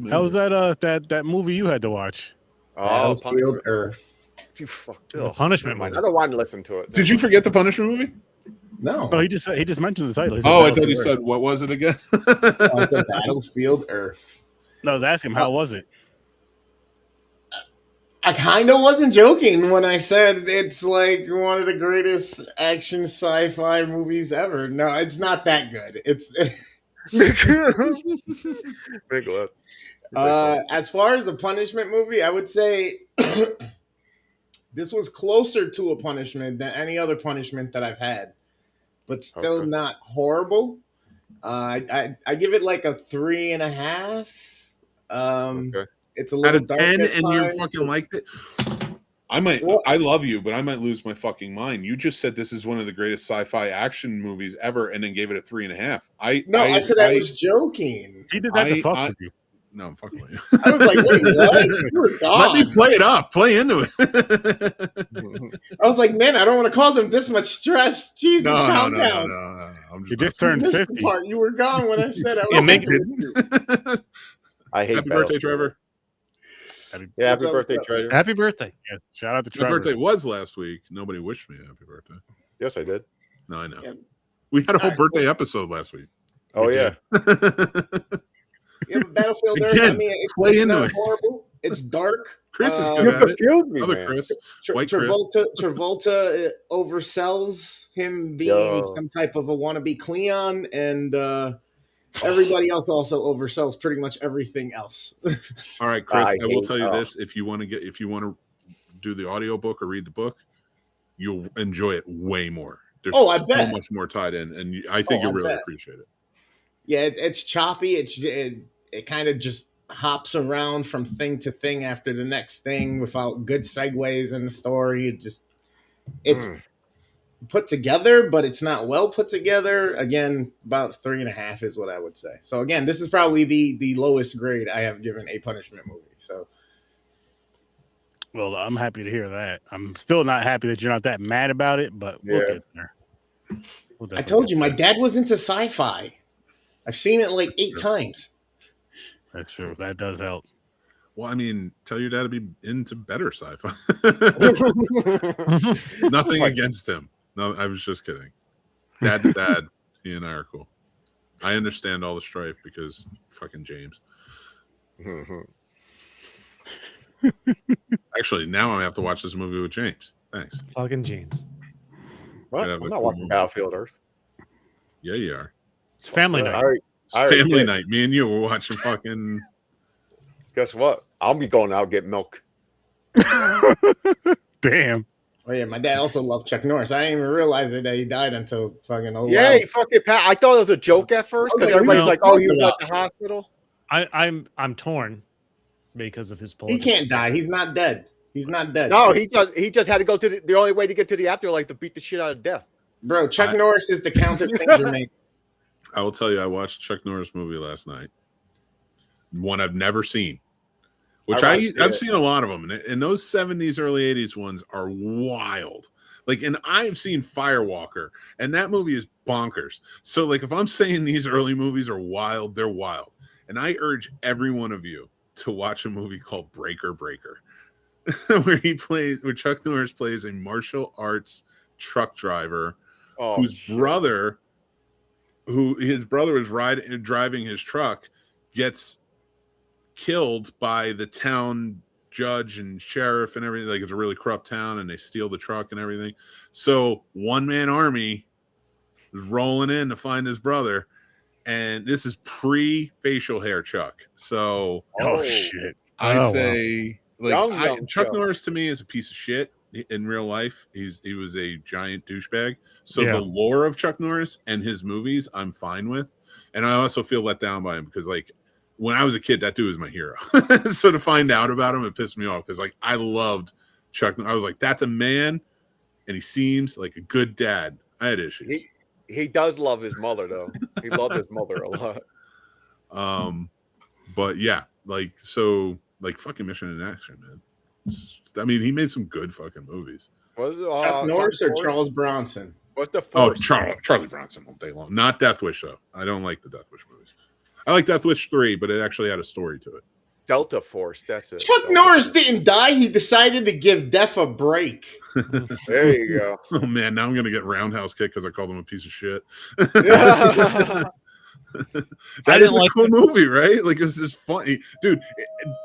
How was that movie you had to watch? Battlefield Earth. You fucked The Punishment movie. I don't want to listen to it. Did you forget the Punishment movie? No. No, he just mentioned the title. He said Oh, I thought he Battlefield said, Earth. what was it again? I said Battlefield Earth. No, I was asking him how was it? I kind of wasn't joking when I said it's like one of the greatest action sci-fi movies ever. No, it's not that good. It's as far as a punishment movie, I would say this was closer to a punishment than any other punishment that I've had, but still not horrible. I give it like a 3.5. It's a little Out of dark 10, at and you times. fucking liked it. I love you, but I might lose my fucking mind. You just said this is one of the greatest sci-fi action movies ever, and then gave it a 3.5. I said I was joking. He did that to fuck with you. No, I'm fucking with you. I was like, wait, what? You were gone. Let me play it up. Play into it. I was like, man, I don't want to cause him this much stress. Jesus, calm down. No. You just turned 50. Part. You were gone when I said I was. Yeah, make it. I hate Happy birthday, Trevor. Happy birthday, Trevor. Happy birthday. Yes, shout out to My Trevor. birthday was last week. Nobody wished me a happy birthday. Yes, I did. No, I know. Yeah. We had a whole birthday episode last week. Oh, yeah. Yeah, but Battlefield Earth, Again, I mean, it's not horrible. It's dark. Chris is You good at it. confused me, Other man. Chris. White Chris. Travolta oversells him being some type of a wannabe Cleon, and everybody else also oversells pretty much everything else. All right, Chris. I will hate- tell you this: if you want to do the audiobook or read the book, you'll enjoy it way more. There's I so bet. much more tied in, and I think you'll really appreciate it. Yeah, it's choppy. It kind of just hops around from thing to thing after the next thing without good segues in the story. It's put together, but it's not well put together. Again, about 3.5 is what I would say. So again, this is probably the lowest grade I have given a punishment movie. So, Well, I'm happy to hear that. I'm still not happy that you're not that mad about it, but we'll get there. I told you, my dad was into sci-fi. I've seen it like 8 times. That's true. That does help. Well, I mean, tell your dad to be into better sci-fi. Nothing against him. No, I was just kidding. Dad to dad, he and I are cool. I understand all the strife because fucking James. Actually, now I have to watch this movie with James. Thanks. Fucking James. What? I'm not watching Battlefield Earth. Yeah, you are. It's family night. It's family night. Me and you were watching fucking. Guess what? I'll be going out and get milk. Damn. Oh yeah, my dad also loved Chuck Norris. I didn't even realize that he died until fucking he fucking I thought it was a joke at first because everybody's like, "Oh, he was at the hospital." I'm torn because of his politics. He can't die. He's not dead. He's not dead. No, he just had to go to the only way to get to the afterlife to beat the shit out of death. Bro, Chuck Norris is the Count of Saint Germain. I will tell you, I watched Chuck Norris movie last night. One I've never seen. Which I've seen a lot of them, and those 70s, early 80s ones are wild. Like, and I've seen Firewalker, and that movie is bonkers. So, like, if I'm saying these early movies are wild, they're wild. And I urge every one of you to watch a movie called Breaker, where Chuck Norris plays a martial arts truck driver whose brother is driving his truck, gets killed by the town judge and sheriff and everything. Like, it's a really corrupt town, and they steal the truck and everything. So one-man army is rolling in to find his brother, and this is pre-facial hair Chuck. So shit. Chuck Norris to me is a piece of shit in real life. He was a giant douchebag. So the lore of Chuck Norris and his movies I'm fine with. And I also feel let down by him because, like, when I was a kid, that dude was my hero. So to find out about him, it pissed me off because, like, I loved Chuck. I was like, that's a man, and he seems like a good dad. I had issues. He does love his mother, though. He loved his mother a lot. But yeah, like, so, like, fucking Mission in Action, man. I mean, he made some good fucking movies. Chuck Norris or Charles Bronson? What's the first? Charlie Bronson all day long. Not Death Wish, though. I don't like the Death Wish movies. I like Death Wish 3, but it actually had a story to it. Delta Force, that's it. Chuck Norris didn't die. He decided to give death a break. There you go. Oh, man, now I'm going to get roundhouse kicked because I called him a piece of shit. That is a cool movie, right? Like, it's just funny. Dude,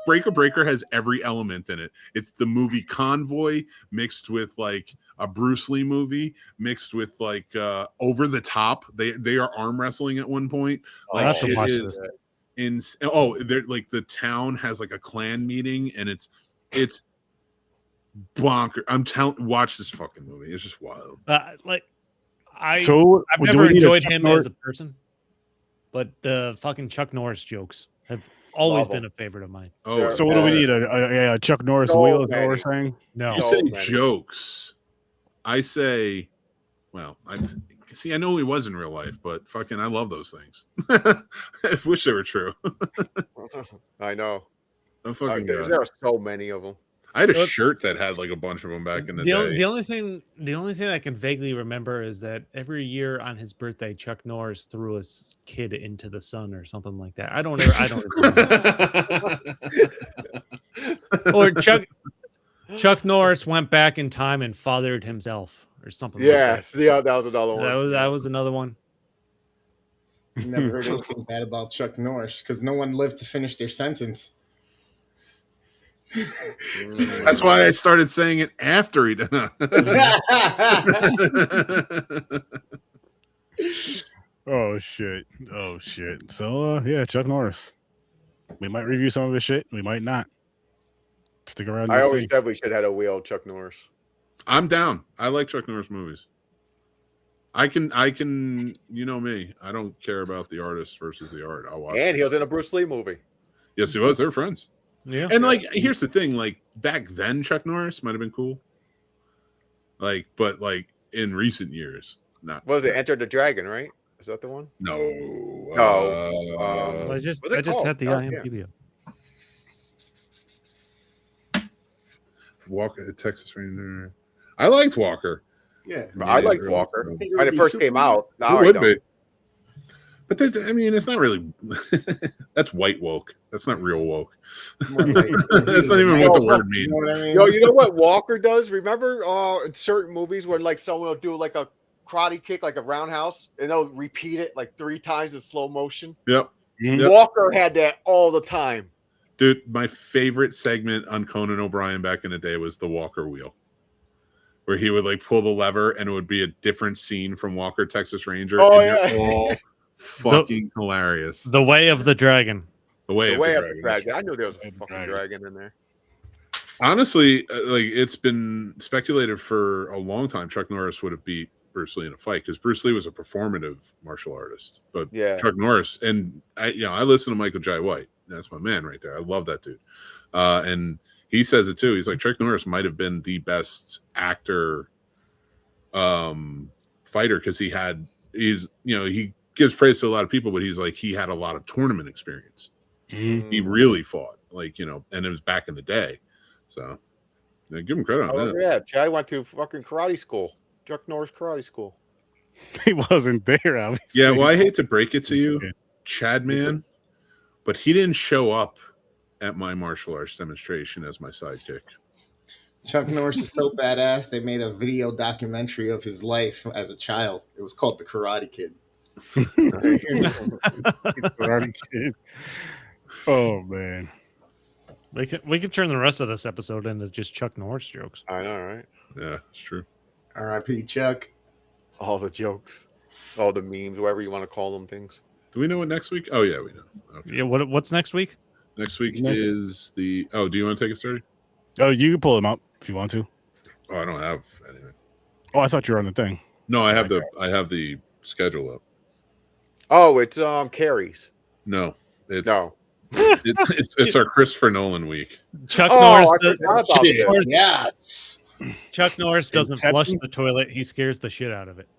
Breaker has every element in it. It's the movie Convoy mixed with, like, a Bruce Lee movie mixed with, like, Over the Top. They are arm wrestling at one point. Like, they're like, the town has, like, a clan meeting, and it's bonker. Watch this fucking movie. It's just wild. I've So never enjoyed him as a person, but the fucking Chuck Norris jokes have always Love been 'em. a favorite of mine. Oh, So what do we need? A Chuck Norris So wheel? Is that what we're many. saying? No, you So say many. jokes. I say, well, I see. I know he was in real life, but fucking, I love those things. I wish they were true. I know. Oh, fucking There God. are so many of them. I had a Well, shirt that had like a bunch of them back in the day. the only thing I can vaguely remember is that every year on his birthday, Chuck Norris threw a kid into the sun or something like that. I don't remember. Or Chuck Norris went back in time and fathered himself or something like that. Yes, yeah, that was another one. That was another one. Never heard anything bad about Chuck Norris because no one lived to finish their sentence. That's why I started saying it after he did. Oh shit! So yeah, Chuck Norris. We might review some of his shit. We might not. Stick around. I and always see. said we should have a wheel Chuck Norris. I'm down. I like Chuck Norris movies. I can. You know me. I don't care about the artist versus the art. I'll watch. And he was in a Bruce Lee movie. Yes, he was. They're friends. Yeah. And like, here's the thing: like back then, Chuck Norris might have been cool. Like, but like in recent years, not. What was it? Enter the Dragon, right? Is that the one? No. No. I just what's it called? had the Oh, yeah. IMDb up. Walker, Texas Ranger. I liked Walker. Yeah. I liked really Walker. cool. think it When would it be first super- came out. Now It I would don't. be. But there's, I mean, it's not really. That's white woke. That's not real woke. more like- That's not even what the word You means. know what I mean? Yo, you know what Walker does? Remember in certain movies when like someone will do like a karate kick, like a roundhouse, and they'll repeat it like 3 times in slow motion? Yep. Mhm. Walker had that all the time. Dude, my favorite segment on Conan O'Brien back in the day was the Walker wheel, where he would like pull the lever and it would be a different scene from Walker Texas Ranger. Oh, and they're yeah. all fucking hilarious. The Way of the Dragon. The way, The of way the of the dragon. dragon. I knew there was Way a of the fucking dragon. dragon in there. Honestly, like it's been speculated for a long time. Chuck Norris would have beat Bruce Lee in a fight because Bruce Lee was a performative martial artist, but Yeah. Chuck Norris and I listen to Michael Jai White. That's my man right there. I love that dude, and he says it too. He's like Chuck Norris might have been the best actor, fighter because he gives praise to a lot of people, but he's like he had a lot of tournament experience. Mhm. He really fought, like and it was back in the day. So yeah, give him credit on Oh, that. yeah. Chad went to fucking karate school. Chuck Norris karate school. He wasn't there, obviously. Yeah, well, I hate to break it to you, Okay. Chad man, but he didn't show up at my martial arts demonstration as my sidekick. Chuck Norris is so badass. They made a video documentary of his life as a child. It was called The Karate Kid. Karate Kid. Oh man. We can turn the rest of this episode into just Chuck Norris jokes. I know, right? Yeah, it's true. R.I.P. Chuck. All the jokes, all the memes, whatever you want to call them things. Do we know what next week? Oh yeah, we know. Okay. Yeah. What's next week? Next week Next- is the. Oh, do you want to take it, Sturdy? Oh, you can pull him up if you want to. Oh, I don't have anything. Oh, I thought you were on the thing. No, I have the schedule up. Oh, it's Carrie's. No, it's No. it's our Christopher Nolan week. Chuck Oh, Norris. I forgot about this. Yes. Chuck Norris doesn't Inception? flush the toilet. He scares the shit out of it.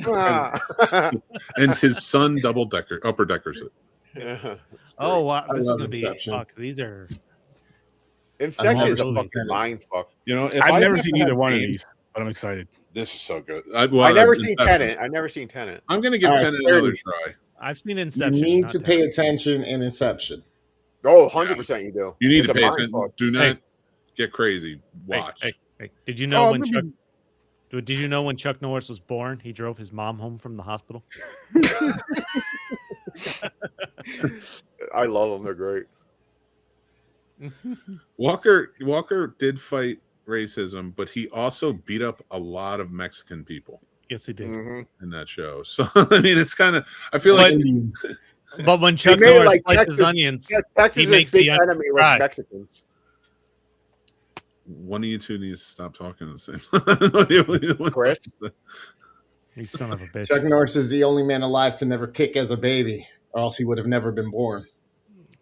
Ah. And his son upper deckers it. Yeah. Oh wow, I this is love gonna be Inception. fuck. These are Inception is a I've fucking mind fuck. You know, if I've I never have seen to either have one of names- these, but I'm excited. This is so good. I never seen Inception. Tenet. I never seen Tenet. I'm gonna give All right, Tenet another Sturdy. try. I've seen You Inception. need not to Tenet. pay attention in Inception. Oh, 100% you do. You need It's to a pay mind attention. fuck. Do not Hey. get crazy. Hey, Watch. hey. Did you know Oh, when maybe- Chuck? Did you know when Chuck Norris was born? He drove his mom home from the hospital. I love them. They're great. Walker did fight racism, but he also beat up a lot of Mexican people Yes, he did. Mhm. in that show. So I mean, it's kind of. I feel like But when Chuck made it Norris like slices Texas- onions, Yeah, Texas makes is big the enemy with cry. Mexicans. one of you two needs to stop talking at the same time. Chris? you son of a bitch. Chuck Norris is the only man alive to never kick as a baby, or else he would have never been born.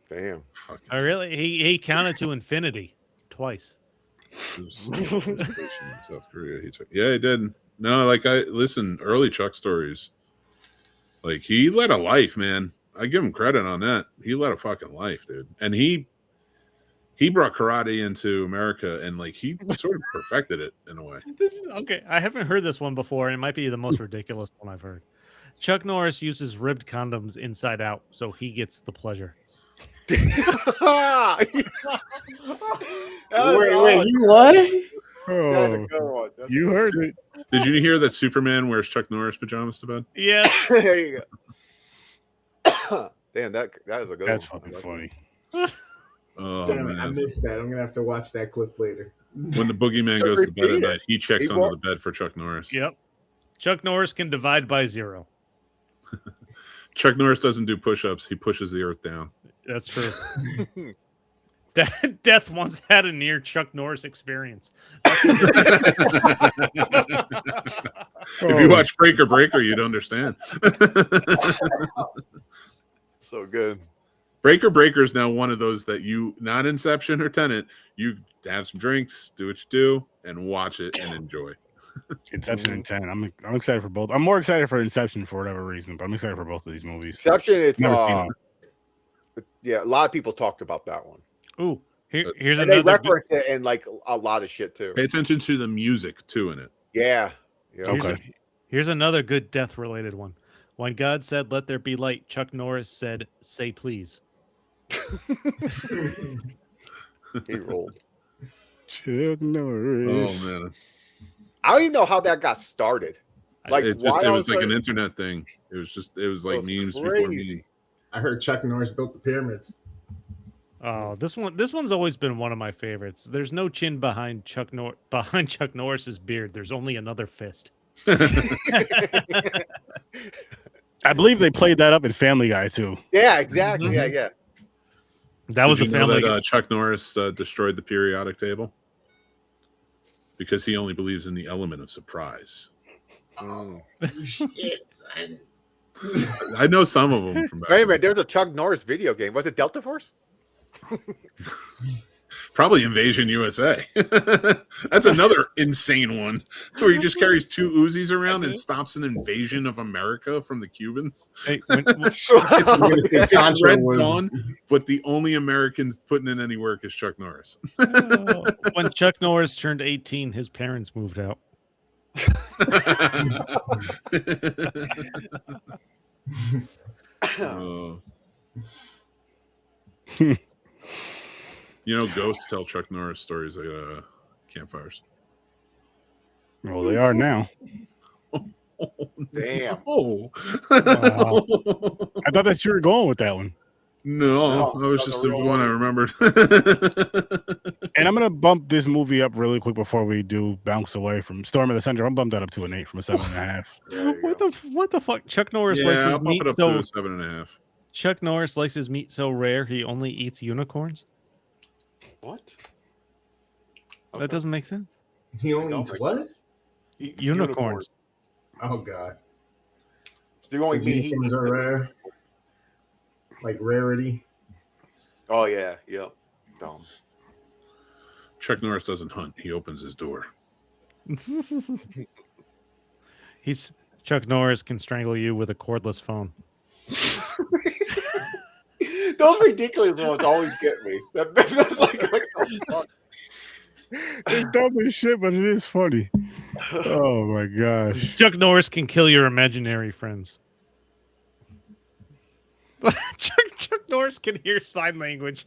Damn. Fucking Oh, really? He counted to infinity twice. station in South Korea. Yeah, he did. No, like early Chuck stories. Like he led a life, man. I give him credit on that. He led a fucking life, dude. And he brought karate into America, and like he sort of perfected it in a way. This is okay. I haven't heard this one before, and it might be the most ridiculous one I've heard. Chuck Norris uses ribbed condoms inside out, so he gets the pleasure. Wait, you what? That's a Oh, good one. That's you heard it. Did you hear that Superman wears Chuck Norris pajamas to bed? Yes. there you go. Damn, that is a good That's one. fucking funny. Oh Damn it, I man! missed that. I'm gonna have to watch that clip later. When the boogeyman Just goes to bed at repeat it. night, he checks He under won't- the bed for Chuck Norris. Yep. Chuck Norris can divide by 0. Chuck Norris doesn't do push-ups; he pushes the earth down. That's true. Death once had a near Chuck Norris experience. If you watch Breaker, you'd understand. So good. Breaker is now one of those that you, not Inception or Tenet, you have some drinks, do what you do, and watch it and enjoy. Inception and 10. I'm excited for both. I'm more excited for Inception for whatever reason, but I'm excited for both of these movies. Exception, it's Never seen yeah, a lot of people talked about that one. Ooh, here's And they another. reference it in like a lot of shit too. Pay attention to the music too in it. Yeah. Yeah. Okay. Here's another good death-related one. When God said, "Let there be light," Chuck Norris said, "Say please." He rolled. Chuck Norris. Oh man, I don't even know how that got started. Like it why was like an started- internet thing. It was like was memes before crazy. memes. I heard Chuck Norris built the pyramids. Oh, this one's always been one of my favorites. There's no chin behind Chuck Norris's beard. There's only another fist. I believe they played that up in Family Guy too. Yeah, exactly. Yeah, yeah. That was a Did you know family. that Chuck Norris destroyed the periodic table because he only believes in the element of surprise. Mm. Shit, son. I know some of them from back. Wait a minute, there's a Chuck Norris video game. Was it Delta Force? Probably Invasion USA. That's another insane one where he just carries 2 Uzis around and stops an invasion of America from the Cubans. Hey, I'm gonna say It's Contra Red was- Dawn, but the only Americans putting in any work is Chuck Norris. when Chuck Norris turned 18, his parents moved out. Oh. You know, ghosts tell Chuck Norris stories at campfires. Well, they are now. Damn. Oh. Wow. I thought that you were going with that one. No, No, that was that's just a the real one I one. remembered. And I'm gonna bump this movie up really quick before we do bounce away from Storm of the Center. I'm bump that up to an 8 from a 7.5. There you What go. what the fuck? Chuck Norris likes Yeah, his I'll bump meat it up so to a 7.5. Chuck Norris likes his meat so rare he only eats unicorns. What? That doesn't make sense. He only eats what? Unicorns. Oh god. It's the only meat he Unicorns are rare. Like rarity. Oh yeah, yep. Dumb. Chuck Norris doesn't hunt. He opens his door. He's Chuck Norris can strangle you with a cordless phone. Those ridiculous ones always get me. That's like oh, fuck. It's dumb as shit, but it is funny. Oh my gosh. Chuck Norris can kill your imaginary friends. Chuck Norris can hear sign language.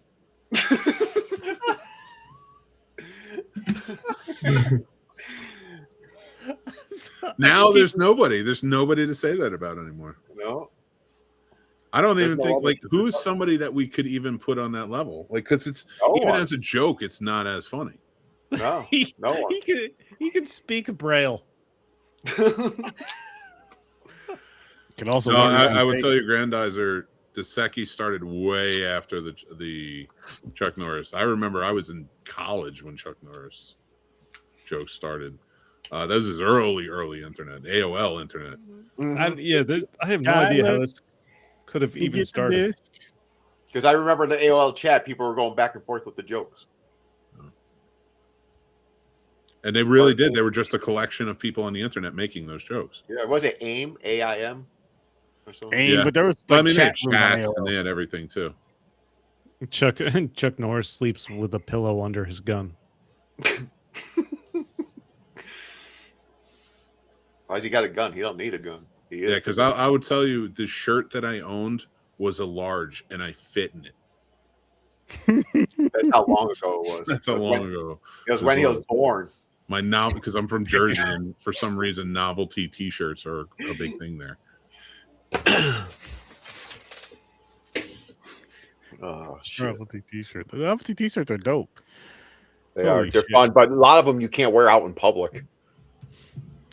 Now there's nobody. There's nobody to say that about anymore. No. I don't There's even no think other- like who's somebody that we could even put on that level. Like because it's No even one. as a joke, it's not as funny. No. He, No one. he can speak Braille. Can also No, learn how to I would fake- tell you, Grandizer Dosecki started way after the Chuck Norris. I remember I was in college when Chuck Norris jokes started. That was his early internet, AOL internet. Mhm. I have no Tyler, idea how this could have you even get started. this? Because I remember in the AOL chat, people were going back and forth with the jokes. And they really did. They were just a collection of people on the internet making those jokes. Yeah, was it AIM? AIM? Or something? AIM, Yeah. but there was But, like I mean, they had chat rooms on chats AOL. and they had everything too. Chuck Norris sleeps with a pillow under his gun. Why's he got a gun? He don't need a gun. He is Yeah, because I would tell you the shirt that I owned was a large and I fit in it. That's how long ago it was. That's how long ago. It was when he was born. My because I'm from Jersey and for some reason novelty T-shirts are a big thing there. Oh shit! Novelty t-shirt. The novelty t-shirts are dope. They are. Holy They're shit. fun, but a lot of them you can't wear out in public,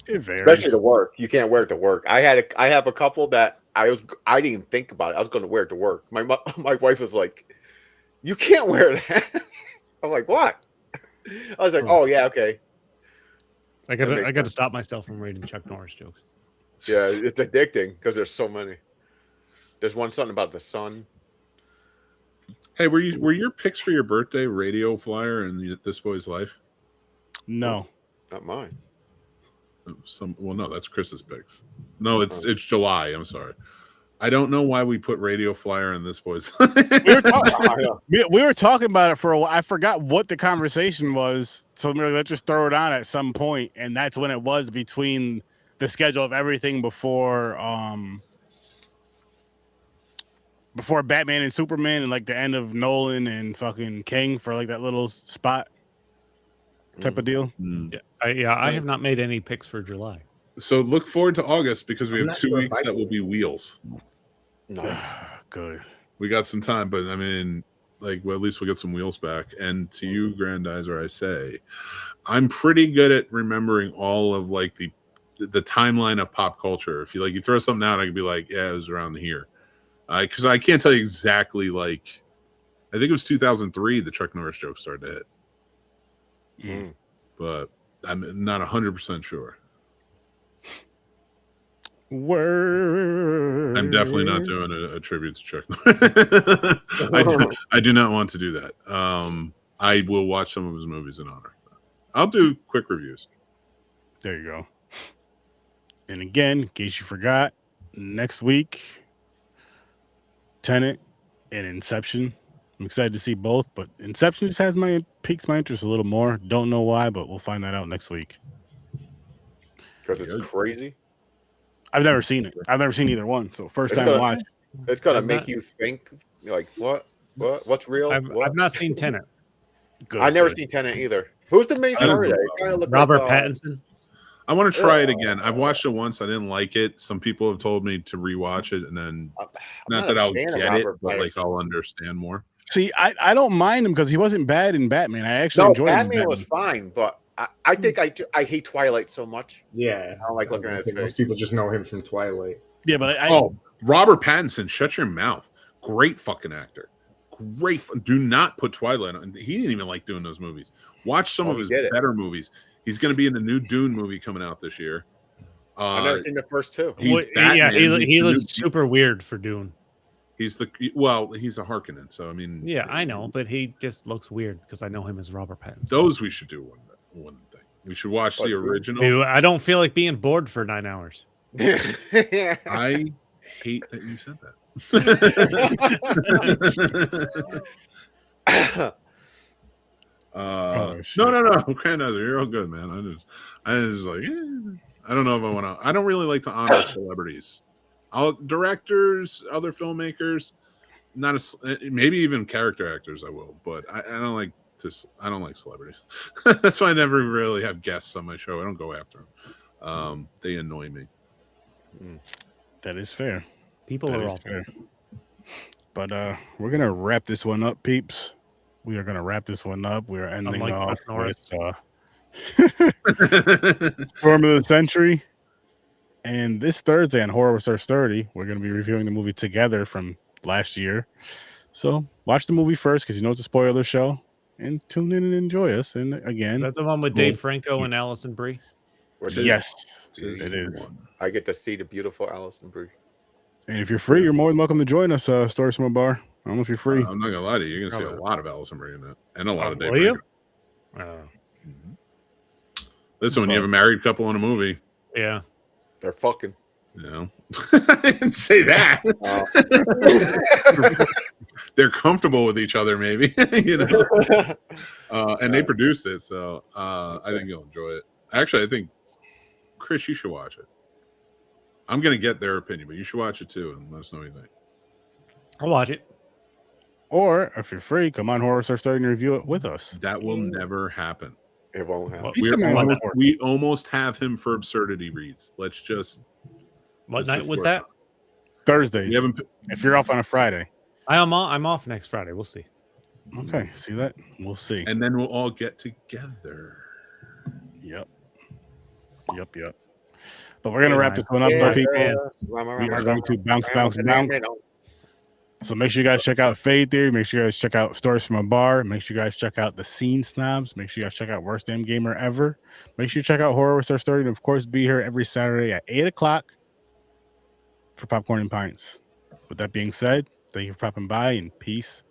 It varies. especially to work. You can't wear it to work. I have a couple that I didn't even think about it. I was going to wear it to work. My wife was like, "You can't wear that." I'm like, "What?" I was like, "Oh yeah, okay." I gotta stop myself from reading Chuck Norris jokes. Yeah, it's addicting because there's so many. There's something about the sun. Hey, were your picks for your birthday Radio Flyer and This Boy's Life? No. Not mine. No, that's Chris's picks. No, it's July. I'm sorry. I don't know why we put Radio Flyer in This Boy's Life. We were talking about it for a while. I forgot what the conversation was. So we were like, let's just throw it on at some point. And that's when it was between the schedule of everything before Batman and Superman and like the end of Nolan and fucking King for like that little spot type of deal. I have not made any picks for July. So look forward to August because we I'm have not 2 sure if weeks I that will will. be wheels. Nice. Good. We got some time, but I mean, like, well, at least we'll get some wheels back. And to you, Grandizer, I say, I'm pretty good at remembering all of like the timeline of pop culture. If you throw something out, I could be like, yeah, it was around here. Because I can't tell you exactly. Like, I think it was 2003 the Chuck Norris joke started to hit, but I'm not 100% sure. Word. I'm definitely not doing a tribute to Chuck Norris. I do not want to do that. I will watch some of his movies in honor. I'll do quick reviews. There you go. And again, in case you forgot, next week, Tenet and Inception. I'm excited to see both, but Inception just piques my interest a little more. Don't know why, but we'll find that out next week. Because it's crazy. I've never seen it. I've never seen either one, so first time watch. It's gonna I've make not- you think. Like what's real? I've not seen Tenet. Good, I've never good. seen Tenet either. Who's the main I don't star of know. that? It kinda looked Robert like, Pattinson. I want to try it again. I've watched it once. I didn't like it. Some people have told me to rewatch it, and then I'm not a that I'll fan of get it, Robert but like Pattinson. I'll understand more. See, I don't mind him because he wasn't bad in Batman. I actually No, enjoyed him in Batman was fine, but I think I hate Twilight so much. Yeah, I don't like looking at his think most face. people just know him from Twilight. Yeah, but Robert Pattinson, shut your mouth. Great fucking actor. Great. Do not put Twilight on. He didn't even like doing those movies. Watch some of he his did it. better movies. He's going to be in the new Dune movie coming out this year. I've never seen the first two. He's Well, Batman. he He's the looks new- super weird for Dune. He's a Harkonnen, so I mean, Yeah, I know, but he just looks weird because I know him as Robert Pattinson. those we should do one thing. We should watch the original. Dude, I don't feel like being bored for 9 hours. I hate that you said that. shit. No, Grandizer, you're all good, man. I just like, I don't know if I want to. I don't really like to honor celebrities. Directors, other filmmakers, maybe even character actors. I will, but I don't like I don't like celebrities. That's why I never really have guests on my show. I don't go after them. They annoy me. that is fair. People That are is all fair. But we're gonna wrap this one up, peeps. We are gonna wrap this one up. We're ending Unlike off Chuck Norris. with Storm of the Century. And this Thursday on Horror with Sir Sturdy, we're gonna be reviewing the movie Together from last year. So watch the movie first because you know it's a spoiler show, and tune in and enjoy us. And again, Is that the one with Dave Franco and Allison Brie? yes, This it is. one. I get to see the beautiful Allison Brie. And if you're free, you're more than welcome to join us, Story Summer Bar. I don't know if you're free. I'm not gonna lie to you. You're gonna see a Probably. lot of Allison bringing that, and a lot of Dave. Will you? Branco. Listen, when you have a married couple in a movie, Yeah. They're fucking. you know, I didn't say that. They're comfortable with each other, maybe. You know, and they produced it, so I think you'll enjoy it. Actually, I think Chris, you should watch it. I'm gonna get their opinion, but you should watch it too, and let us know what you think. I'll watch it. Or if you're free, come on, Horror Star Starting to review it with us. That will never happen. It won't happen. He's coming on before. We almost have him for absurdity reads. Let's just. What let's night just was work that? on it. Thursdays. We haven't. If you're off on a Friday. I'm off next Friday. We'll see. Okay, see that? We'll see. And then we'll all get together. Yep. But we're gonna wrap this one up, my people. We are going to bounce. So make sure you guys check out Fade Theory. Make sure you guys check out Stories from a Bar. Make sure you guys check out The Scene Snobs. Make sure you guys check out Worst Damn Gamer Ever. Make sure you check out Horror with Our Story. And of course, be here every Saturday at 8 o'clock for Popcorn and Pints. With that being said, thank you for popping by and peace.